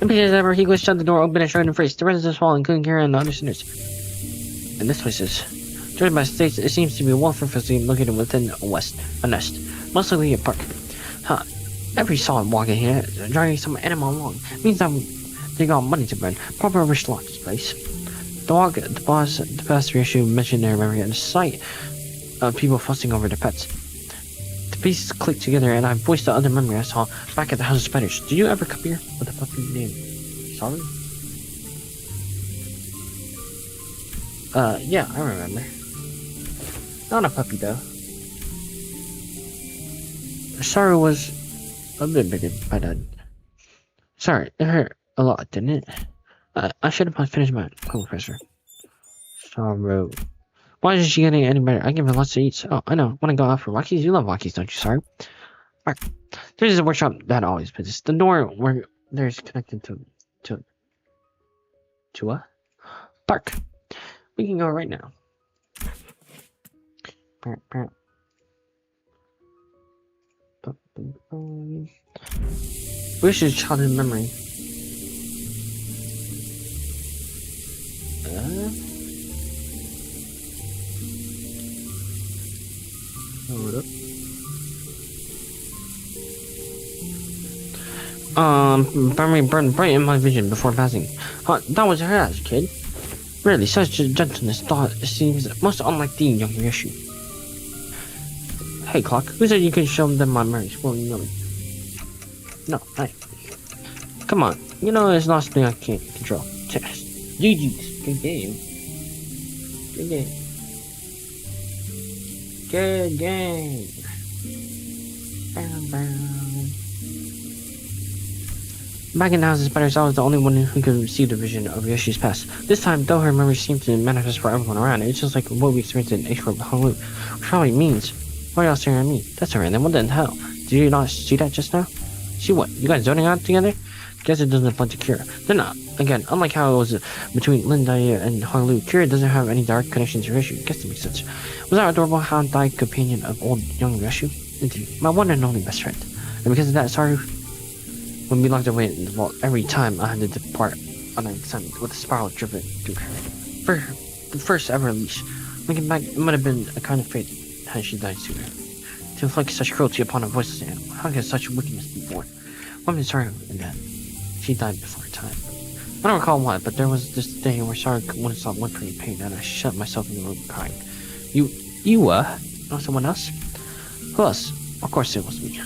Impatient as ever, he glitched out the door, open and showed in face. The residents fall and couldn't carry on the other sinners. And this place is joined by states. It seems to be a welfare facility located within a nest, most likely a park. Huh. Every solid walking here, dragging some animal along, means that they got money to burn. Proper rich lot this place. The past reissue mentioned their memory and the sight of people fussing over their pets. The pieces clicked together and I voiced the other memory I saw back at the House of Spiders. Did you ever come here with a puppy named Sorry? Yeah, I remember. Not a puppy though. Sorry was a bit bigger by then. Sorry, it hurt a lot, didn't it? I should have finished my homework, Professor. Sorrow. Why isn't she getting any better? I give her lots to eat. Oh, I know. When I go out for walkies, you love walkies, don't you, Sorry? Alright. There's a workshop that always visits. The door where there's connected to a park. We can go right now. Wish is childhood memory. Hold up. Memory burned bright in my vision before passing. That was her as a kid. Really, such a gentleness thought seems most unlike the young Yoshu. Hey, Clock, who said you could show them my memories? Well, you know. No, come on, you know there's not something I can't control. GG's. Good game. Good game. Good game. Back in the House of Spiders, I was the only one who could see the vision of Yoshi's past. This time, though her memories seemed to manifest for everyone around, it's just like what we experienced in H4 Honolulu, which probably means, why are y'all staring at me? That's alright, then what the hell? Did you not see that just now? See what? You guys zoning out together? Guess it doesn't apply to Kira. They're not. Again, unlike how it was between Lin Daya and Honolulu, Kira doesn't have any direct connection to Yoshu. Guess that makes sense. Was that adorable how-die companion of old young Yoshu? Indeed, my one and only best friend. And because of that, sorry, when we locked away in the vault, every time I had to depart on an assignment with a spiral driven through her. For the first ever leash. Looking back, it might have been a kind of fate had she died sooner. To inflict such cruelty upon a voiceless animal, how could such wickedness be born? What was sorry in that? She died before her time. I don't recall why, but there was this day where Sarah wouldn't stop whimpering in pain, and I shut myself in the room crying. You know someone else? Who else? Of course it was me.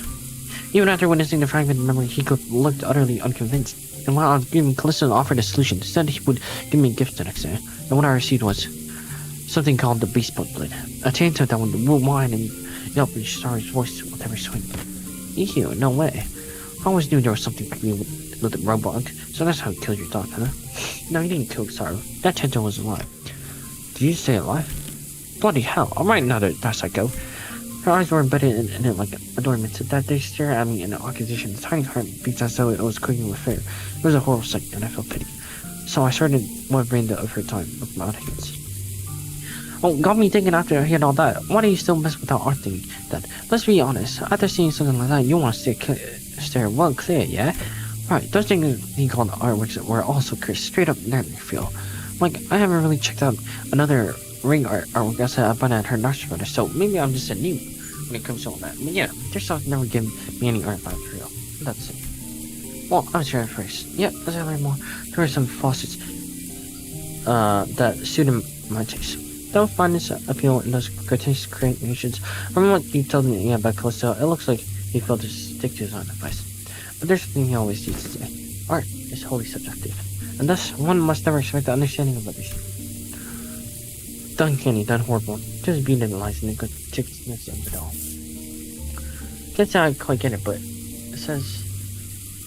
Even after witnessing the fragmented memory, he looked utterly unconvinced. And while I was giving Callisto offered a solution, said he would give me a gift the next day. And what I received was something called the Beast Blade. A chainsaw that would whine and yelp in Star's voice with every swing. Ew, no way. I always knew there was something creepy with the robot, so that's how you killed your dog, huh? No, you didn't kill Saru. That chainsaw was alive. Did you stay alive? Bloody hell, alright now that psycho. Her eyes were embedded in it like adornments. That they stare at me in accusation. The tiny heart beats as though it was quaking with fear. It was a horrible sight, and I felt pity. So I started what remained of her time with my own hands. Oh, got me thinking after I heard all that. Why do you still mess with that art thing, then? Let's be honest. After seeing something like that, you want to stare well clear, yeah? Right, those things he called artworks were also straight up nightmare feel. Like, I haven't really checked out another ring artwork as I found at her Nash brother, so maybe I'm just a noob when it comes to all that. But yeah, their stuff never given me any art vibes for real. That's it. Well, I was here at first. Yep, as I learned more, there were some faucets that suited my taste. Don't find this appeal in those grotesque creations. From what you told me about Callisto, it looks like he failed to stick to his own advice. But there's something he always used to say. Art is wholly subjective, and thus one must never expect the understanding of others. Done canny, done horrible. Just beauty lies in the grotesqueness of it all. Guess I quite get it, but it says...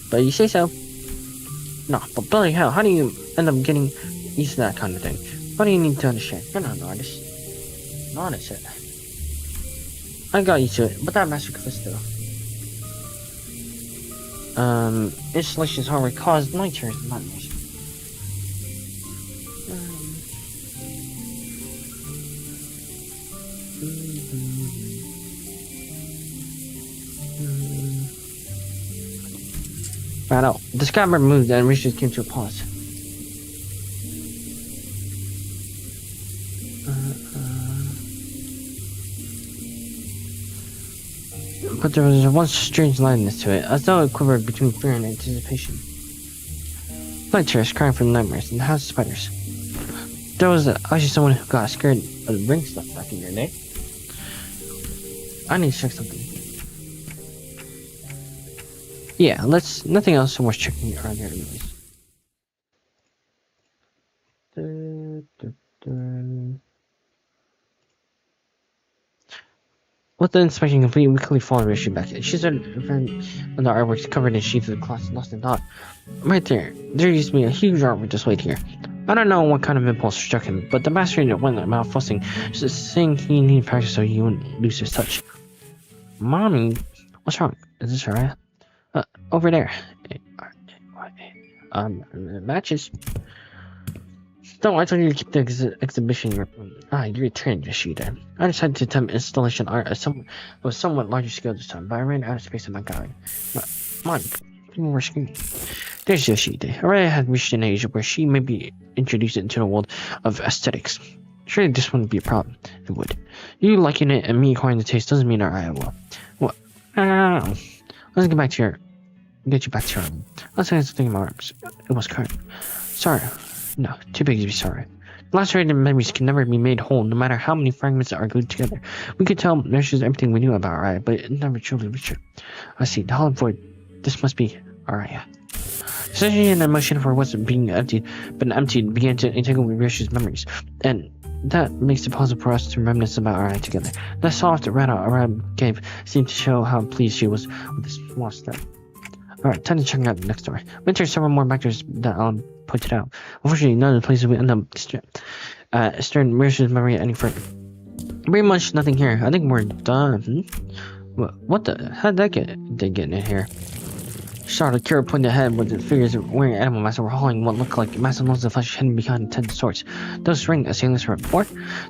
But you say so. No, but bloody hell, how do you end up getting used to that kind of thing? What do you need to understand? You're not an artist. Not is it? I got used to it, but that Master Callisto. Installation's hardware caused nightmares and nightmares. Right out. The scabber moved and Richard came to a pause. But there was one strange lightness to it, as though it quivered between fear and anticipation. Like tears crying from nightmares and the house of spiders. There was actually someone who got scared of the ring stuff back in your day. I need to check something. Yeah, nothing else so much checking around here anyways. With the inspection complete, we quickly followed Rishi back. She said when the artwork's covered in sheets of the cloth, lost in thought. Right there used to be a huge artwork displayed here. I don't know what kind of impulse struck him, but the master went about fussing, just saying he needed practice so he wouldn't lose his touch. Mommy, what's wrong? Is this alright? Over there. Matches. No, I told you to keep the exhibition. You're trained, Yoshida. I decided to attempt installation art at somewhat larger scale this time, but I ran out of space in my gallery. Come on, people were screaming. There's Yoshida. Already had reached an age where she may be introduced into the world of aesthetics. Surely this wouldn't be a problem. It would. You liking it and me acquiring the taste doesn't mean I will. What? Let's get back to your... Get you back to your room. Let's say something in my arms. It was current. Sorry. No, too big to be sorry. Lacerated memories can never be made whole, no matter how many fragments are glued together. We could tell nurses everything we knew about Araya, but it never truly reached her. I see, the hollow void. This must be Araya. Suddenly an emotion for what's being emptied, but emptied began to entangle with Rishi's memories, and that makes it possible for us to reminisce about Araya together. The soft rattle Araya gave seemed to show how pleased she was with this small step. Alright, time to check out the next door. Went through several more factors that pointed out. Unfortunately, none of the places we end up stirring Rishi's memory any further. Pretty much nothing here. I think we're done. What the? How did they get in here? Charlotte Kira pointed ahead with the figures wearing animal masks were hauling what looked like massive loads of flesh hidden behind tended swords. Those ring assailants were before?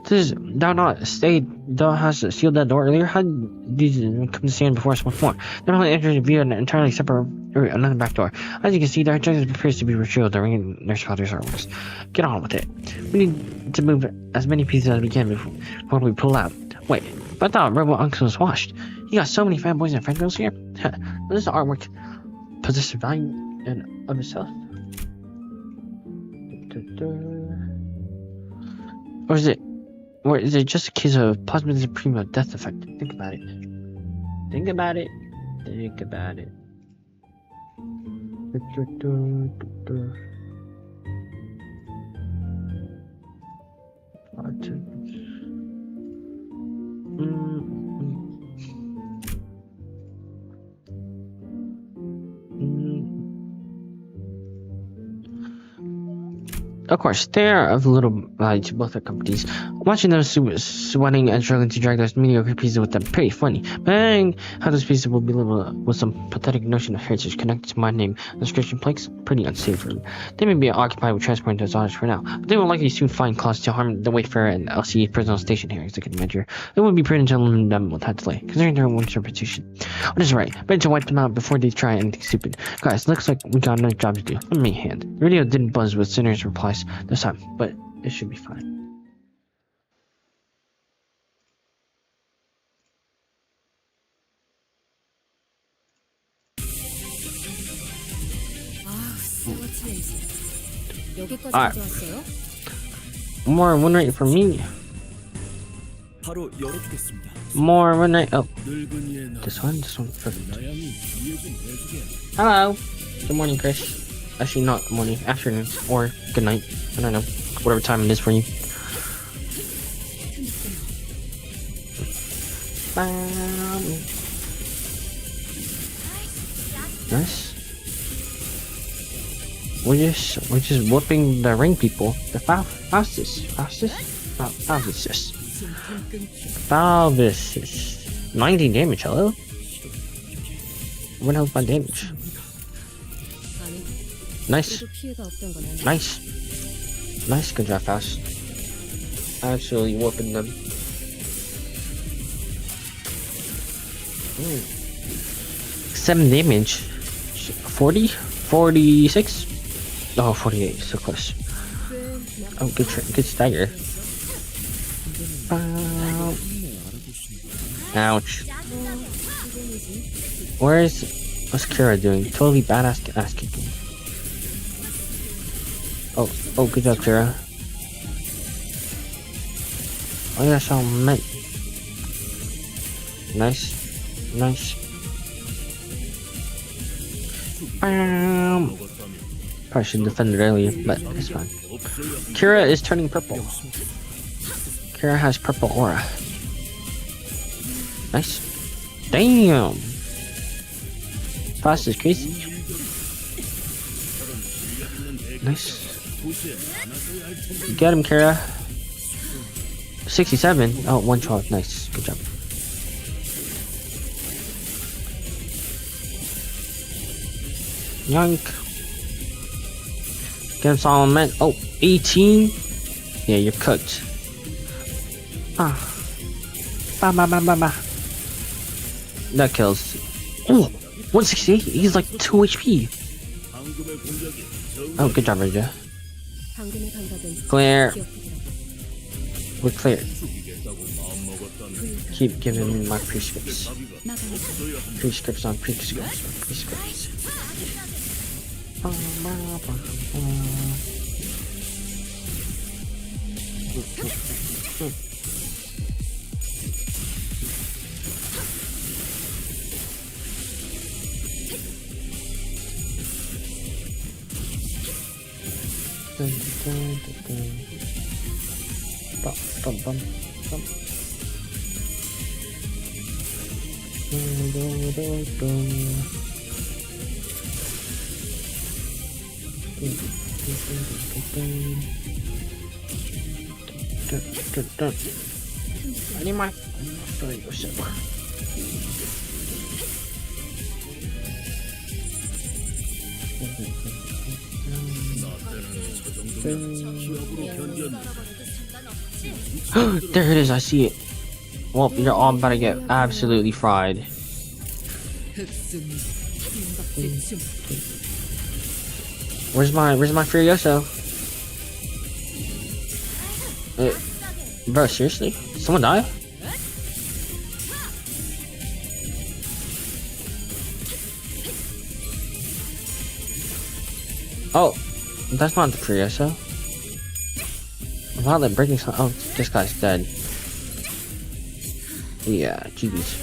Thou not stayed, thou hast sealed that door earlier? How did these come to stand before us once more? They're only entered via an entirely separate another back door. As you can see, their objective appears to be retrieved during Nurse Father's artworks. Get on with it. We need to move as many pieces as we can before we pull out. Wait, but I thought Rebel Uncle was washed. You got so many fanboys and fangirls here? This artwork possess value in of itself? Or is it just a case of plasma supreme death effect? Think about it. Think about it. Think about it. Of course, they are of little value to both our companies. Watching them sweating and struggling to drag those mediocre pieces with them, pretty funny. But how those pieces will be labeled with some pathetic notion of heritage connected to my name and description plaques, pretty unsavory. They may be occupied with transporting those orders for now, but they will likely soon find cause to harm the Wayfarer and LCE personal station here, executive manager. It would be prudent to eliminate them without delay, considering their own interpretation. What is right? Better to wipe them out before they try anything stupid. Guys, looks like we got another job to do. Let me hand. The radio didn't buzz with Sinner's replies this time, but it should be fine. Alright. More win rate for me. 바로 열어주겠습니다. More win rate. Oh, 늙은이의 나 this one perfect. 나양이 이해 좀 해주게. Hello. Good morning, Chris. Actually, not morning, afternoon, or good night. I don't know, whatever time it is for you. Nice. We're just whooping the ring people. The Faustus. 90 damage. Hello. What else my damage? Nice. Nice. Nice, good job, Faust. Absolutely whooping them. 7 damage. 40? 46? Oh, 48, so close. Oh, good stagger. Ouch. What's Kira doing? Totally badass ass kicking. Oh, good job, Kira. Oh, yeah, so meant. Nice. Probably should have defended earlier, but it's fine. Kira is turning purple. Kira has purple aura. Nice. Damn. Fast is crazy. Nice. Get him, Kira. 67. Oh, 1 shot. Nice. Good job. Yoink. Get him, Solomon. Oh, 18. Yeah, you're cooked. Ah. Ba. That kills. Oh, 168. He's like 2 HP. Oh, good job, Raja. Clear. We're clear. Keep giving me my prescripts. Prescripts on prescripts. I need my there it is, I see it. Well, you're all about to get absolutely fried. Where's my Furioso? Bro, seriously? Did someone die? Oh, that's not the Furioso. Wow, they're breaking some. Oh, this guy's dead. Yeah, GG's.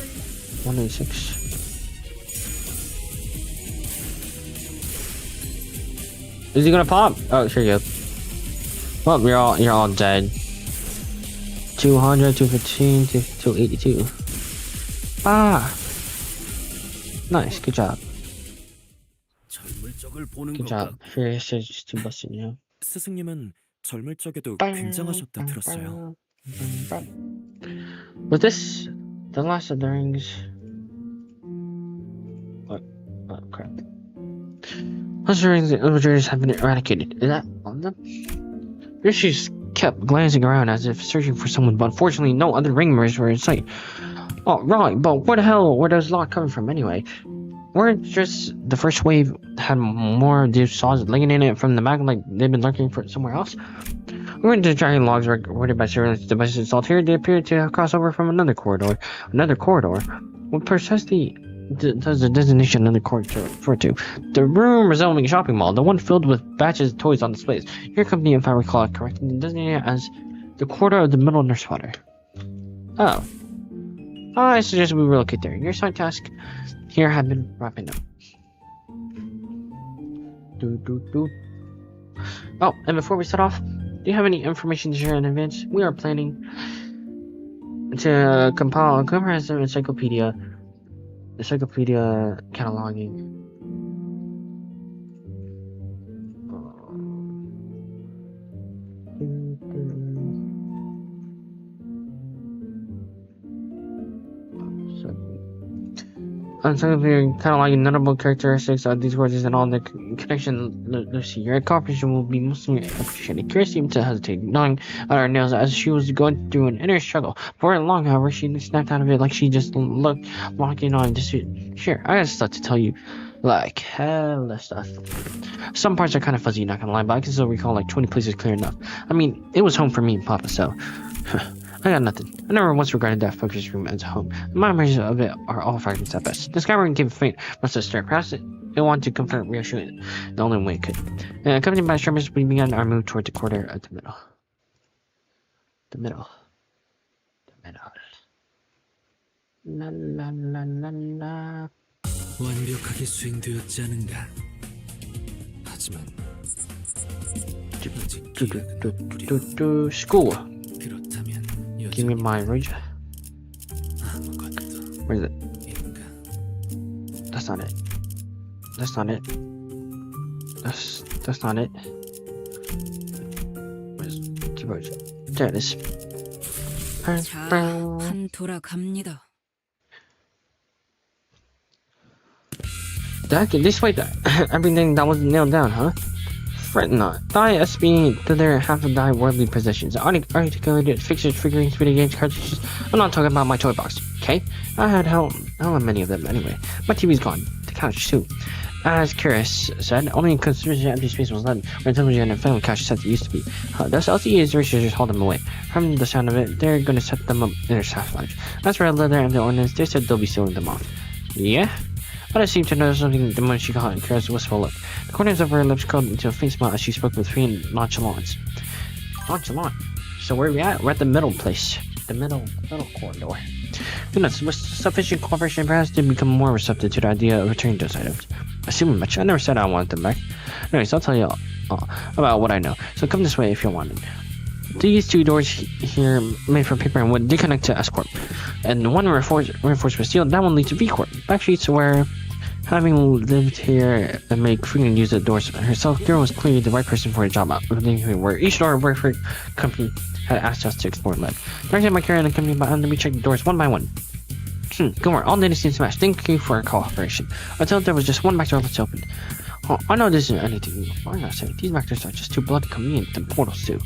186. Is he gonna pop? Oh, sure you go. Well, you're all dead. 200, 215, 282. Ah! Nice, good job. Good job. Furious is just too busted, you know? 스승님은 젊을 적에도 굉장하셨다 들었어요. Was this the last of the rings? What? Oh, crap. Most of the rings and invaders have been eradicated. Is that on them? She's kept glancing around as if searching for someone, but unfortunately no other ring mirrors were in sight. Oh, right, but where the hell were those lot coming from anyway? Weren't just the first wave had more of these saws laying in it from the back like they've been lurking for somewhere else? According to the dragon logs recorded by surveillance devices installed here, they appear to have crossed over from another corridor. What precisely does the designation another corridor refer to? The room resembling a shopping mall, the one filled with batches of toys on displays. Your company, if I recall correctly, designated as the corridor of the middle nurse water. Oh. I suggest we relocate there. Your side task here have been wrapping up. Oh, and before we start off, do you have any information to share in advance? We are planning to compile a comprehensive encyclopedia cataloging. Encyclopedia cataloging notable characteristics of these courses and all their connection, Lucy. Your cooperation will be mostly appreciated. Kira seemed to hesitate, gnawing at her nails as she was going through an inner struggle. For long, however, she snapped out of it like she just looked locking on dispute. Sure, I got stuff to tell you. Like, hella stuff. Some parts are kind of fuzzy, not gonna lie, but I can still recall like 20 places clear enough. I mean, it was home for me and Papa, so... I got nothing. I never once regarded that focus room as a home. My memories of it are all fragments at best. The skyline gave a faint, restless stare. Perhaps it wanted to confront reassuring the only way it could. Accompanied by tremors, we began our move toward the quarter at the middle. The middle. The middle. La la la la la. 완벽하게 수행되었지 않은가. 하지만 아직 기회가 무려. School. 그렇다면 Give me my roger. 아무것도 Where is it? 인가. That's not it. That's not it. That's not it. Where's the roger? There it is. 자, 한 돌아갑니다. Despite everything that was nailed down, huh? Fret not. Thy SB to their half of thy worldly possessions. Articulated fixtures, figurines, video games, cartridges. I'm not talking about my toy box, okay? I had hell many of them anyway. My TV's gone. The couch too. As Curious said, only a considerable empty space was left where television and film couch sets used to be. Thus, LCE's researchers hauled them away. From the sound of it, they're going to set them up in their staff lounge. As for leather and the ordnance, they said they'll be sealing them off. Yeah? But I seemed to notice something the moment she caught Kira's wistful look. The corners of her lips curled into a faint smile as she spoke with feigned nonchalance. Nonchalant? So where are we at? We're at the middle place. The middle corridor. Who knows, with sufficient cooperation perhaps to become more receptive to the idea of returning those items. Assuming much, I never said I wanted them back. Anyways, I'll tell you all about what I know. So come this way if you want it. These two doors here, made from paper and wood, they connect to S Corp. And one reinforced with steel, that one leads to V Corp. Back sheets where, having lived here and made frequent use of the doors herself, Kira was clearly the right person for a job out, where each door worked for company had asked us to explore lead. During time, my Kira and the company behind me checked the doors one by one. Good work, all data seems smashed. Thank you for your cooperation. Until there was just one back door left open. Oh, I know this isn't anything new. Why not say these back doors are just too bloody convenient than portals too.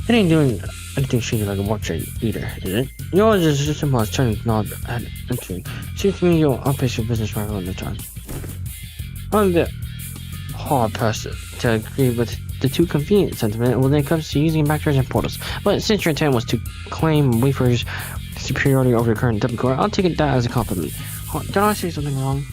It ain't doing anything shady like a warp train either, is it? Yours is just simple as turning the knob and entering. Seems to me you'll outpace your business rival in the time. I'm a bit hard pressed to agree with the too convenient sentiment when it comes to using backdoors and portals. But since your intent was to claim Wafer's superiority over the current W core, I'll take that as a compliment. Did I say something wrong?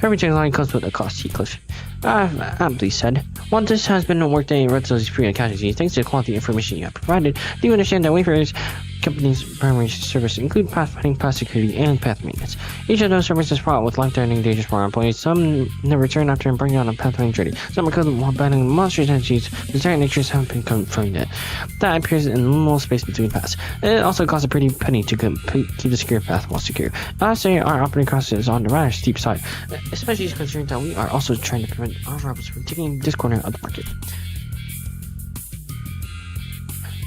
Every line comes with a cost, Heathcliff. I've aptly said. While this has been a workday relatively free of casualties, thanks to the quality information you have provided, do you understand that Wafer's company's primary service include pathfinding, path security, and path maintenance? Each of those services fraught with life-threatening dangers for our employees. Some never return after embarking on a pathfinding journey. Some are killed while battling monstrous entities. Desired natures haven't been confirmed yet. That appears in the little space between paths. It also costs a pretty penny to keep the secure path while secure. I say our operating cost is on the rather steep side, especially considering that we are also trying to prevent our robots from taking this corner of the market.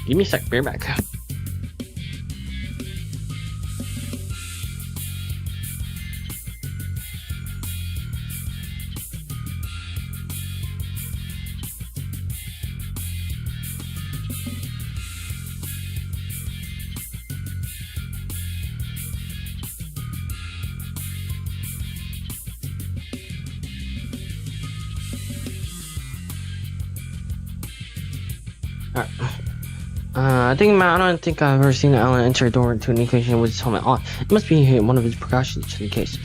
Give me a sec, be right back. I don't think I've ever seen Alan enter a door to an equation with his helmet on. It must be one of his precautions in the case.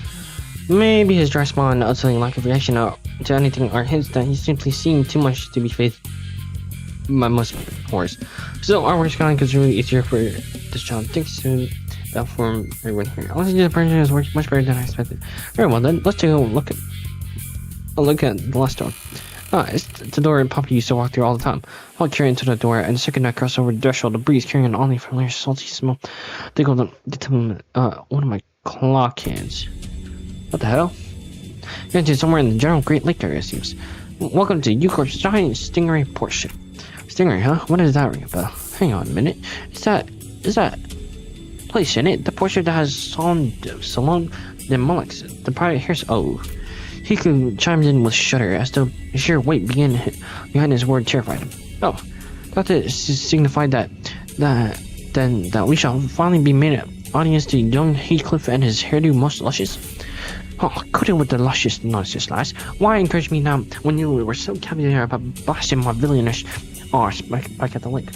Maybe his dry smile and utterly lack of reaction to anything are hints that he's simply seen too much to be faithful by most horrors. Still, our work's going is really easier for this job thanks to that form everyone here. Honestly, the person has worked much better than I expected. Very well then, let's take a look at the last door. It's the door Papa used to walk through all the time. I'll carry into the door, and the second I crossed over the threshold, the breeze carrying an only familiar salty smell. They go to one of my claw cans. What the hell? You're into somewhere in the general Great Lake area, it seems. Welcome to U-Corp's giant Stingray port ship. Stingray, huh? What does that ring a bell? Hang on a minute. Is that place in it? The port ship that has Salon Then Mullix, the private hears Hiku chimed in with a shudder as though the sheer weight behind his word terrified him. Oh, thought it signified that we shall finally be made an audience to young Heathcliff and his hairdo most luscious. Oh, quit it with the luscious nonsense, lass. Why encourage me now when you were so captivated about blasting my villainous arse back at the lake?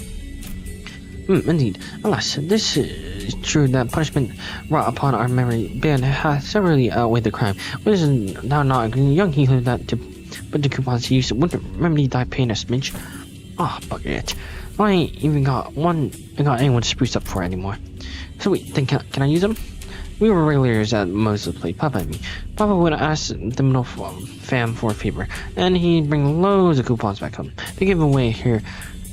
Indeed. Alas, this is true that punishment wrought upon our merry band hath severely outweighed the crime. What is thou not young Heathcliff that to put the coupons to use wouldn't remedy thy pain a smidge? Bugger it. I ain't even got anyone to spruce up for anymore. So wait, then can I use them? We were regulars at Moses Play, Papa and me. Papa would ask the middle fam for a favor, and he'd bring loads of coupons back home. They give away here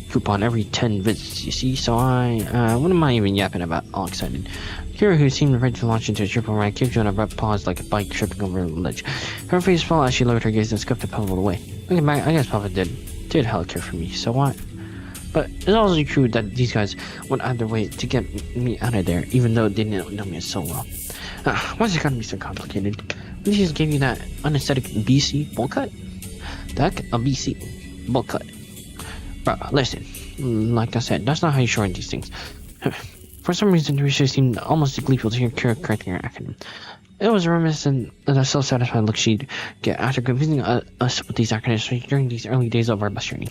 coupon every 10 visits, you see, so what am I even yapping about, all excited? Kira, who seemed ready to launch into a triple rank, gave you an abrupt pause like a bike tripping over a ledge. Her face fell as she lowered her gaze and scuffed the pebble away. Looking back, I guess Papa did hell care for me, so what? But it's also true that these guys went out of their way to get me out of there, even though they didn't know me so well. Why's it gotta be so complicated? They just gave you that unesthetic BC bowl cut? The heck? A BC bowl cut. Bro, listen. Like I said, that's not how you shorten these things. For some reason, Risha seemed almost gleeful to hear Kira correcting her acronym. It was reminiscent of the self-satisfied look she'd get after confusing us with these acronyms during these early days of our bus journey.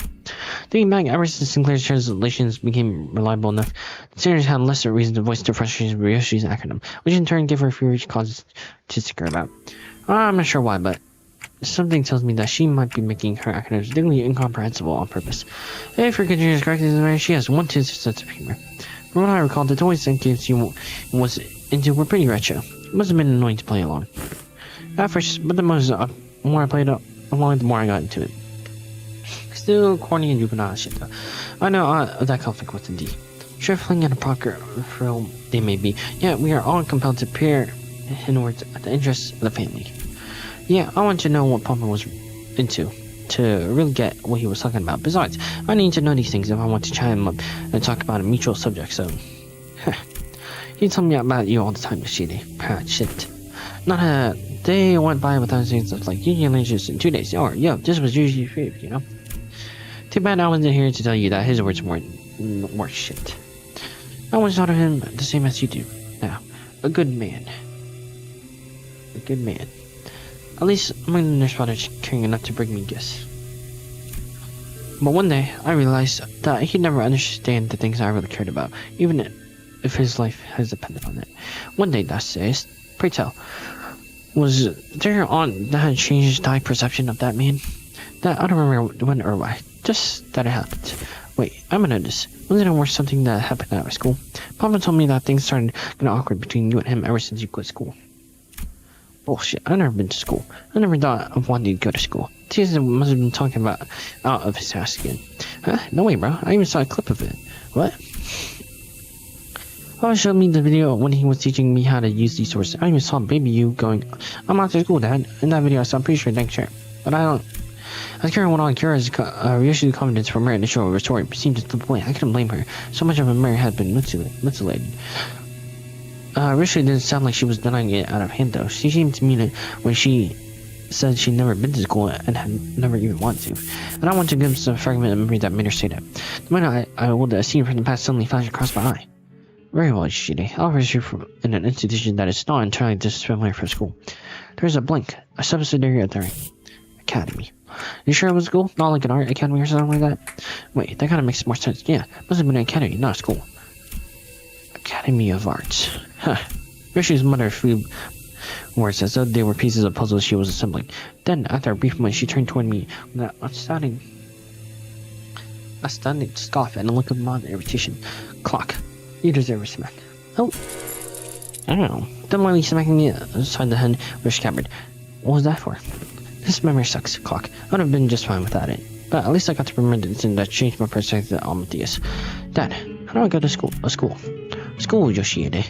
Thinking back, ever since Sinclair's translations became reliable enough, the seniors had less reason to voice their frustration with Ryoshi's acronym, which in turn gave her a few causes to stick her about. I'm not sure why, but something tells me that she might be making her acronyms ridiculously incomprehensible on purpose. If her continues correctly, she has one sense of humor. From what I recall, the toys and games she was into were pretty retro. It must have been annoying to play along. At first, but the more I played along, the more I got into it. Still corny and juvenile shit though. I know that conflict with the D. Trifling and apocryphal they may be, yet we are all compelled to peer inwards at the interests of the family. Yeah, I want to know what Papa was into to really get what he was talking about. Besides, I need to know these things if I want to chime him up and talk about a mutual subject, so... He told me about you all the time, Yoshide. Shit. Not a day went by without saying stuff like, Union Legends in 2 days, or, yo, this was usually favorite, you know? Too bad I wasn't here to tell you that his words weren't worth shit. I always thought of him the same as you do. Now, a good man. A good man. At least my nurse father's caring enough to bring me gifts. But one day, I realized that he'd never understand the things I really cared about, even if his life has depended on it. One day, that says, pray tell, was there on that had changed thy perception of that man? That I don't remember when or why, just that it happened. Wait, I'm gonna notice. Wasn't it worth something that happened at our school? Papa told me that things started getting awkward between you and him ever since you quit school. Bullshit, I've never been to school. I never thought of wanting to go to school. Teaser must have been talking about out of his ass again. Huh? No way, bro. I even saw a clip of it. What? Papa showed me the video when he was teaching me how to use these sources. I even saw baby you going, I'm out to school, Dad. In that video, I saw pretty sure dang sure. But I don't... As Kira went on, Kira's reissued confidence from her initial story seemed to slip away. I couldn't blame her. So much of her memory had been mutilated. Rishi didn't sound like she was denying it out of hand, though. She seemed to mean it when she said she'd never been to school and had never even wanted to. And I want to give some fragment of memory that made her say that. The minute I would have seen from the past suddenly flashed across my eye. Very well, Yoshide. I'll raise you from in an institution that is not entirely disfamiliar from school. There's a blank, a subsidiary of their academy. You sure it was a school? Not like an art academy or something like that? Wait, that kind of makes more sense. Yeah, must have been an academy, not a school. Academy of Arts. Huh. Rishi's mother flew words as though they were pieces of puzzles she was assembling. Then, after a brief moment, she turned toward me with an astounding scoff and a look of mild irritation. Clock. You deserve a smack. Oh. I don't know. Don't mind me smacking me aside the head with a scabbard. What was that for? This memory sucks, Clock. I would have been just fine without it. But at least I got to remember the incident that changed my perspective on Matthias. Dad, how do I go to school? School, Yoshide.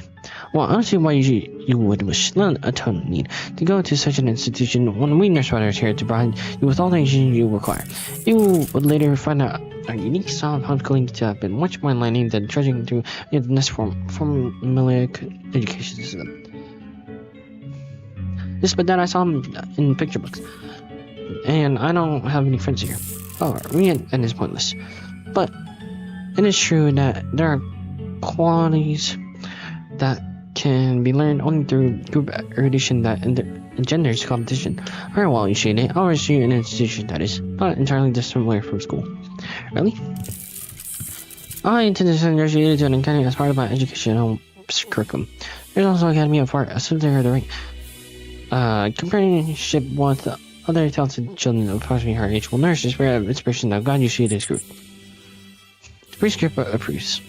Well, I don't see why you would wish a ton need to go to such an institution when we nurse riders here to provide you with all the education you require. You would later find out our unique style of homeschooling to have been much more enlightening than trudging through the next formulaic education system. Yes, but then I saw him in picture books. And I don't have any friends here. Oh, reading is pointless. But it is true that there are qualities that can be learned only through group erudition that engenders competition. Alright, well, you should. I'll register you in an institution that is not entirely dissimilar from school. Really? I intend to send you to an academy as part of my educational curriculum. There's also Academy of Art, so there are the right companionship with other talented children of approximately her age will nourish the spirit of inspiration that God you see this group. The prescript approves.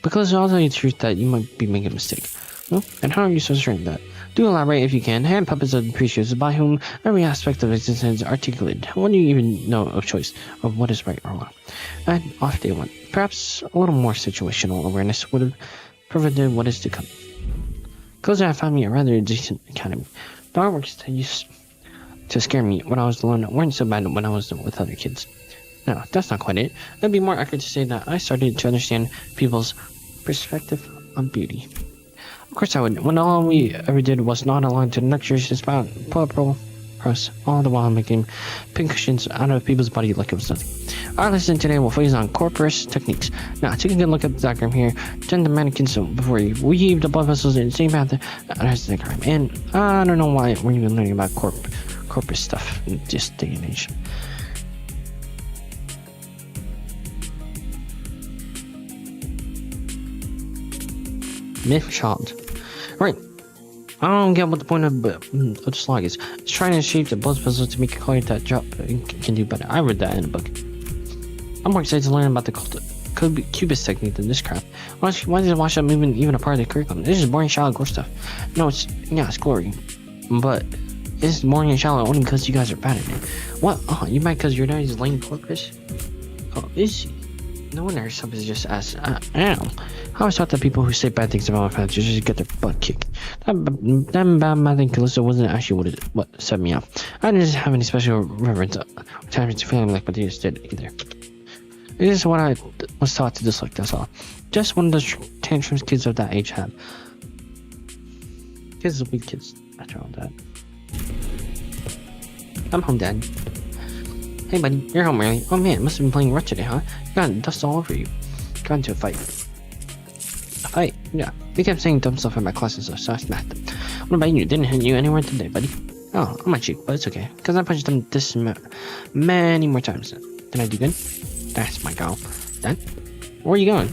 Because I'll tell you the truth that you might be making a mistake. Well, and how are you supposed to learn that? Do elaborate if you can. Hand puppets of the precious by whom every aspect of existence is articulated. What do you even know of choice, of what is right or wrong? And off they went. Perhaps a little more situational awareness would have prevented what is to come. Closer, I found me a rather decent academy. The artworks that used to scare me when I was alone weren't so bad when I was with other kids. No, that's not quite it. It'd be more accurate to say that I started to understand people's perspective on beauty. Of course I would, when all we ever did was nod along to the lectures about purple prose, all the while making pincushions out of people's body like it was nothing. Our lesson today will focus on corporate techniques. Now, take a good look at the diagram here. Turn the mannequins before you weave the blood vessels in the same path as the diagram. And I don't know why we're even learning about corporate stuff in this day and age. Myth child. Right. I don't get what the point of the slog is. It's trying to shape the blood vessels to make a color that drop can do better. I read that in a book. I'm more excited to learn about the cubist technique than this crap. Why does wash up movement even a part of the curriculum? This is boring, shallow, gore stuff. No, it's glory. But it's boring and shallow only because you guys are bad at it. What? Oh, you mad because your daddy's lame corpus? Oh, is she? No wonder her stuff is just as ow. I always thought that people who say bad things about my family just get their butt kicked. That bad thing Callisto wasn't actually what set me up. I didn't have any special reverence or attachment to family like Matthias did either. It is what I was taught to dislike, that's all. Just one of those tantrums kids of that age have. Kids will be kids after all that. I'm home, Dad. Hey buddy, you're home early. Oh man, must have been playing rough today, huh? You got dust all over you. Got into a fight. A fight? Yeah. They kept saying dumb stuff in my classes, so I smacked them. What about you? Didn't hit you anywhere today, buddy? Oh, on my cheek, but it's okay. Because I punched them this many more times. Did I do good? That's my girl. Dad? Where are you going?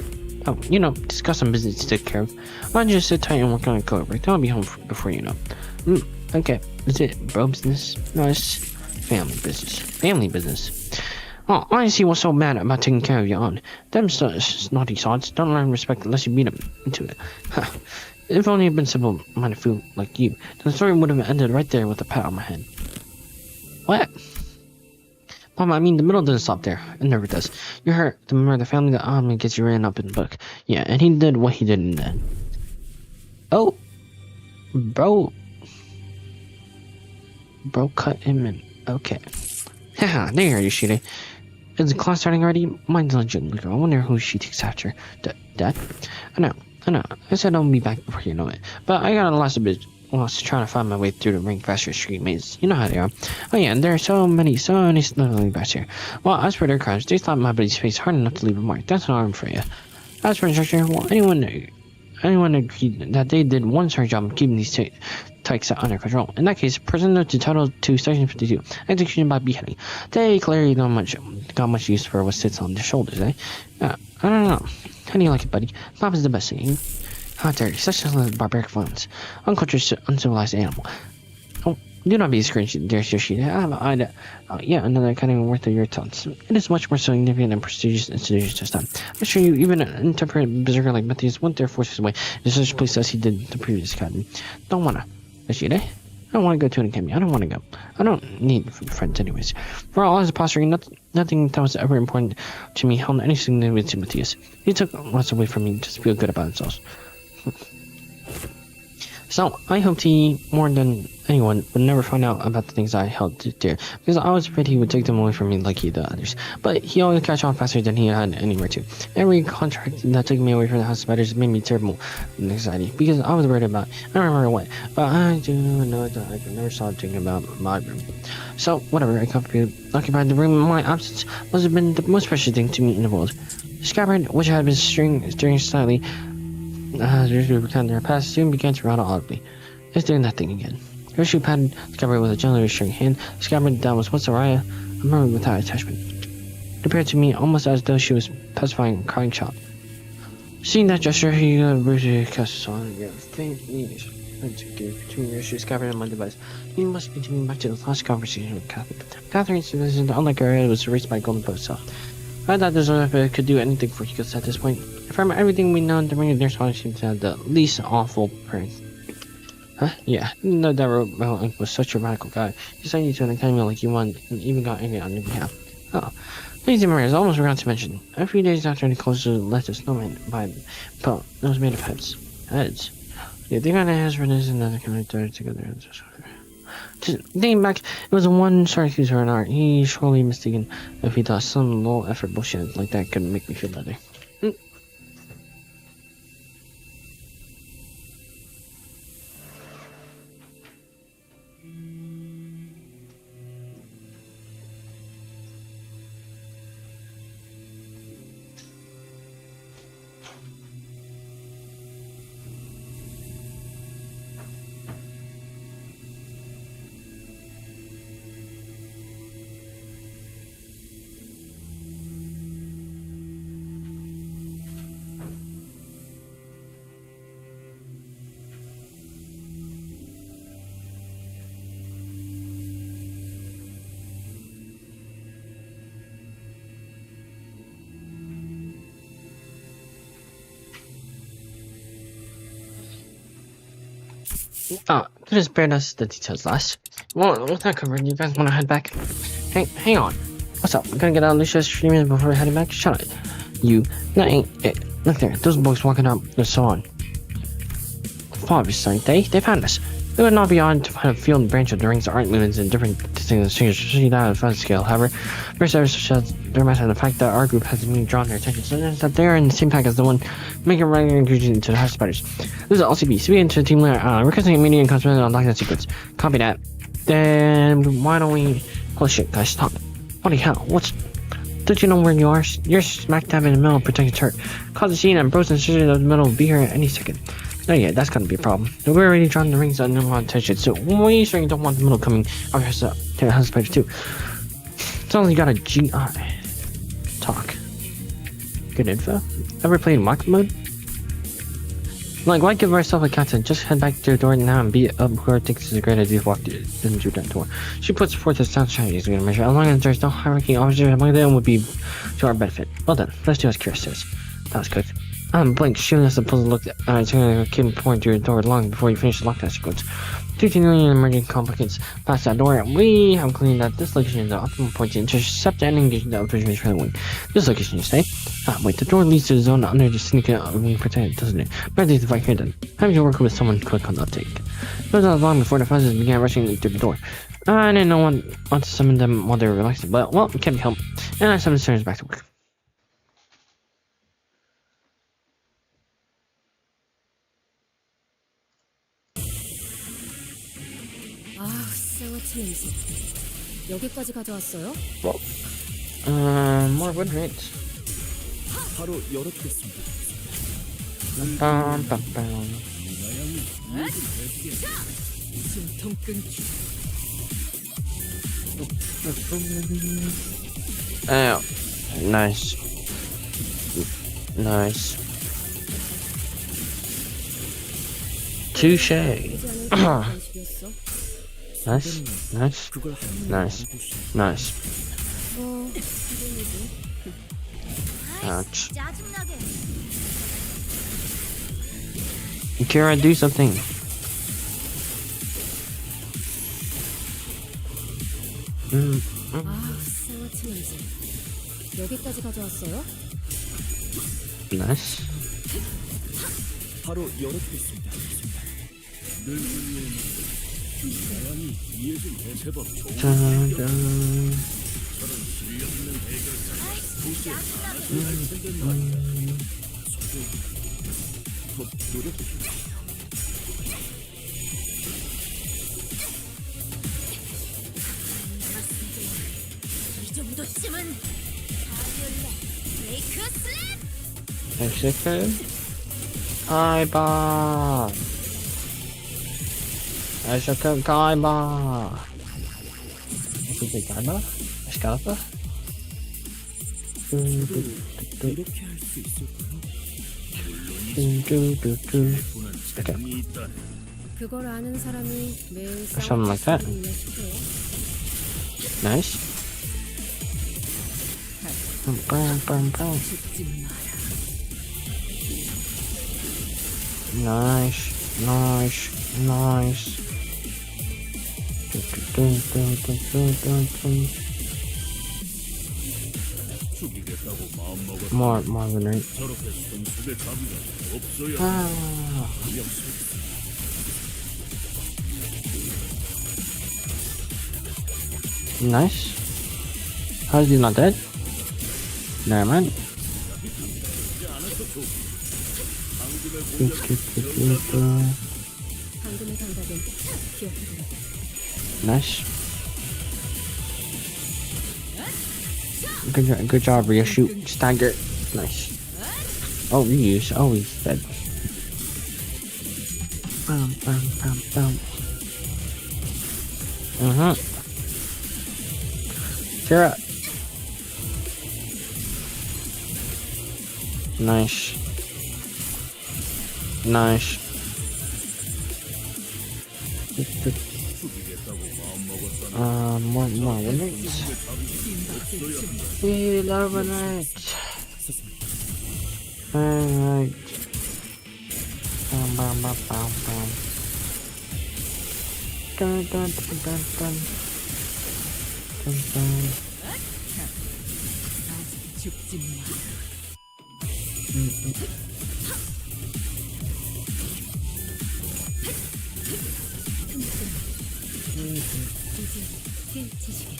Oh, just got some business to take care of. Why don't you just sit tight and work on a code break? I'll be home before you know. Okay. Is it bro business? No, it's family business. Family business. Oh, I see what's so bad about taking care of your own. Them naughty sods don't learn respect unless you beat them into it. If only it had been simple minded fool like you, then the story would have ended right there with a pat on my head. What? Mom, I mean, the middle doesn't stop there. It never does. You heard the member of the family that gets you ran up in the book. Yeah, and he did what he did in the end. Oh. Bro cut him in. Okay. Haha, there you shoot it. Is the class starting already? Mine's legit. I wonder who she takes after. Dad? I know. I said I'll be back before you know it. But I got lost trying to find my way through the ring faster street maze. You know how they are. Oh yeah, and there are so many snuggling bats here. Well, as for their crimes, they slapped my buddy's face hard enough to leave a mark. That's an arm for you. As for instructor, well, anyone agreed that they did one hard job of keeping these tykes under control. In that case, present to Title 2, Section 52, execution by beheading. They clearly got much use for what sits on their shoulders, eh? I don't know. How do you like it, buddy? Pop is the best thing. How dare you? Such barbaric violence. Uncultured, uncivilized animal. Oh, do not be discouraged, dear Yoshida. Yeah, another kind of worth of your taunts. It is much more significant and prestigious institution this time. I'm sure you, even an intemperate berserker like Matthias, went their forces away in such a place as he did the previous academy. Don't wanna. Yoshida? I don't want to go to an academy. I don't want to go. I don't need friends anyways. For all his posturing, nothing that was ever important to me held any significance to Matthias. He took lots away from me just to feel good about himself. So I hoped he, more than anyone, would never find out about the things I held dear, because I was afraid he would take them away from me like he did others. But he always catch on faster than he had anywhere to. Every contract that took me away from the house of spiders made me terrible anxiety, because I was worried about, I don't remember what, but I do know that I never stop thinking about my room. So, whatever, I occupied the room in my absence must have been the most precious thing to me in the world. The scabbard, which had been stirring slightly, as usually returned their past, soon began to rattle audibly. It's doing that thing again. Her shoe patted the scabbard with a gently reassuring hand. The scabbard that was once Araya, a murmur without attachment. It appeared to me almost as though she was pacifying a crying child. Seeing that gesture, he briefly cast his on again. Faint knees. Between your shoe scabbard and my device. He must be taking back to the last conversation with Catherine. Catherine's decision, unlike her head, was erased by golden post itself. I thought this could do anything for Hikos at this point. From everything we know, the ring of their song seems to have the least awful parents. Huh? Yeah, no, that Rebel was such a radical guy. He sent you to an academy like you wanted, and even got angry on your behalf. Oh, Lady Maria's almost forgot to mention. A few days after the closure left a snowman by the boat that was made of heads. Heads? Yeah, they got heads for this and then they kind of together. Just thinking back, it was one Syracuse or an art. He surely mistaken if he thought some low effort bullshit like that could make me feel better. Oh, could have spared us the details last. Well, with that covered, you guys want to head back? Hang on. What's up? We're gonna get out Lucia's streaming before we heading back? Shut it. You. That ain't it. Look there. Those bugs walking up and so on. Obviously, they found us. It would not be odd to find a field and branch of the rings aren't movements in different distinct especially that on a fun scale. However, first ever such as their matter and the fact that our group has really drawn their attention, so that they are in the same pack as the one making regular ingredient into the house spiders. This is LCB. Speaking into the team leader, requesting immediate and consequent unlock that sequence. Copy that. Then why don't we? Holy shit, guys, stop! Holy hell, what's? Don't you know where you are? You're smack dab in the middle of protected turret. Cause the scene and bros and sisters of the middle will be here at any second. Oh yeah, that's gonna be a problem. We're already drawing the rings on no attention, so why are you sure you don't want the middle coming out to house spider too? It's only got a GI. Talk. Good info. Ever played Mock mode? Like, why give ourselves a captain? Just head back to the door now and beat up whoever thinks it's a great idea to walk into that door. She puts forth a sound strategy as we measure. As long as there's no hierarchy officers among them would be to our benefit. Well done. Let's do as Kira says. That was good. Blink, shooting us a puzzle look at a kid pouring through the door long before you finish the lockdown sequence. 15 million emerging complicates past that door, and we have cleaned that this location is the optimal point to intercept and engage the opportunities for the wing. This location, you say? Wait, the door leads to the zone under the syndicate wing protected, doesn't it? Better leave the fight here then. Having to work with someone quick on the uptake. It was not long before the fuzzies began rushing through the door. I didn't know want to summon them while they were relaxing, but well, it can't be helped. And I summoned Sinners back to work. 트윈스. 여기까지 가져왔어요? More wood rates. 바로 열어두겠습니다. 숨통 끊기. Oh, nice. Nice. Touche. Nice, nice, nice, nice. Ouch. Kira, do something. 여기까지 가져왔어요? Nice. 바로 열어두겠습니다. 나양이 이해 좀 해. 제법 좋은 짜잔. 실력 있는 해결사. 도시에 하나씩 할 텐데 말이야. 더 노력해. 이 정도쯤은 바이올라 브레이크 슬랩. 엑스크. 가이바. 엑스크 가이바. 어떻게 가이바? 에스카라파? 이렇게 할 수 있을까요? 뚜뚜뚜뚜. 재능이 있다. 그걸 아는 사람이 매일 Something like that. Nice. Bam, bam, bam. Nice, nice, nice. 죽이겠다고 마음 먹었. More grenade. 저렇게 성숙의 자비가 없어야 Ah, 역시 nice. How is he not dead? Never mind. 방금의 감각은 기억해두라. Nice. Good job, Rhea. Shoot. Stagger. Nice. Oh, reuse. Oh, he's dead. Bam, bam, bam, bam. Sarah. Nice. Nice. More winners. We love winners. Alright. Bam, bam, bam, bam, bam. Dun, dun, dun, dun, dun. Dun, dun. 죽지 마. 이제 깨지시게.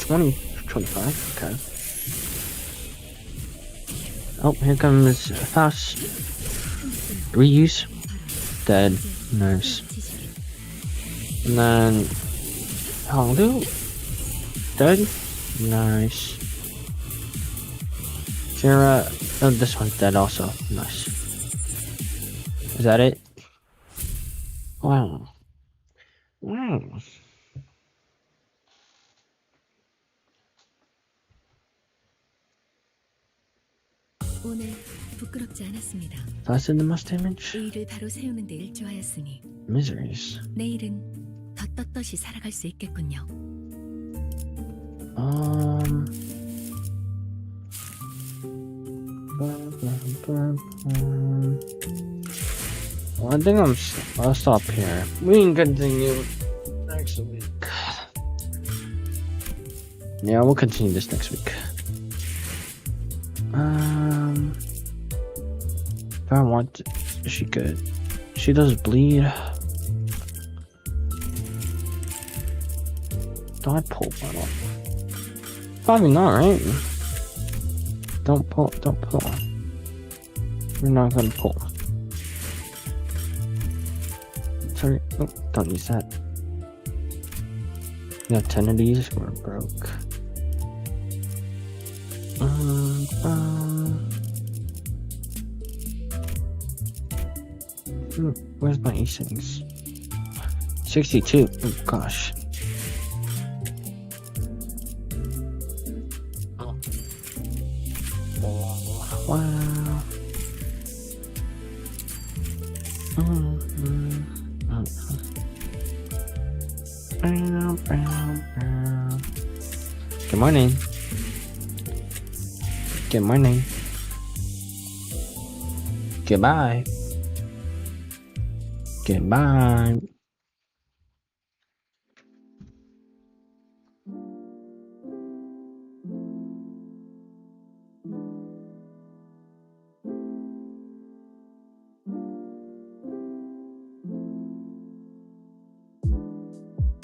20, 25, okay. Oh, here comes Fast. Reuse. Dead. Nice. And then Hongdu. Dead. Nice. Sarah. Oh, this one's dead also. Nice. Is that it? Wow. Wow. 오늘 부끄럽지 않았습니다. Fast in the most damage? 의의를 바로 세우는 데 일조하였으니 Miseries. 내일은 더 떳떳이 살아갈 수 있겠군요. Well, I think I'll stop here. We can continue next week. Yeah, we'll continue this next week. If I want to, she could. She does bleed. Do I pull one off? Probably not, right? Don't pull. We're not gonna pull. Sorry, oh, don't use that. Yeah, 10 of these were broke. Where's my E-Sings? 62. Oh gosh. Wow. Good morning. Good morning. Goodbye. Goodbye.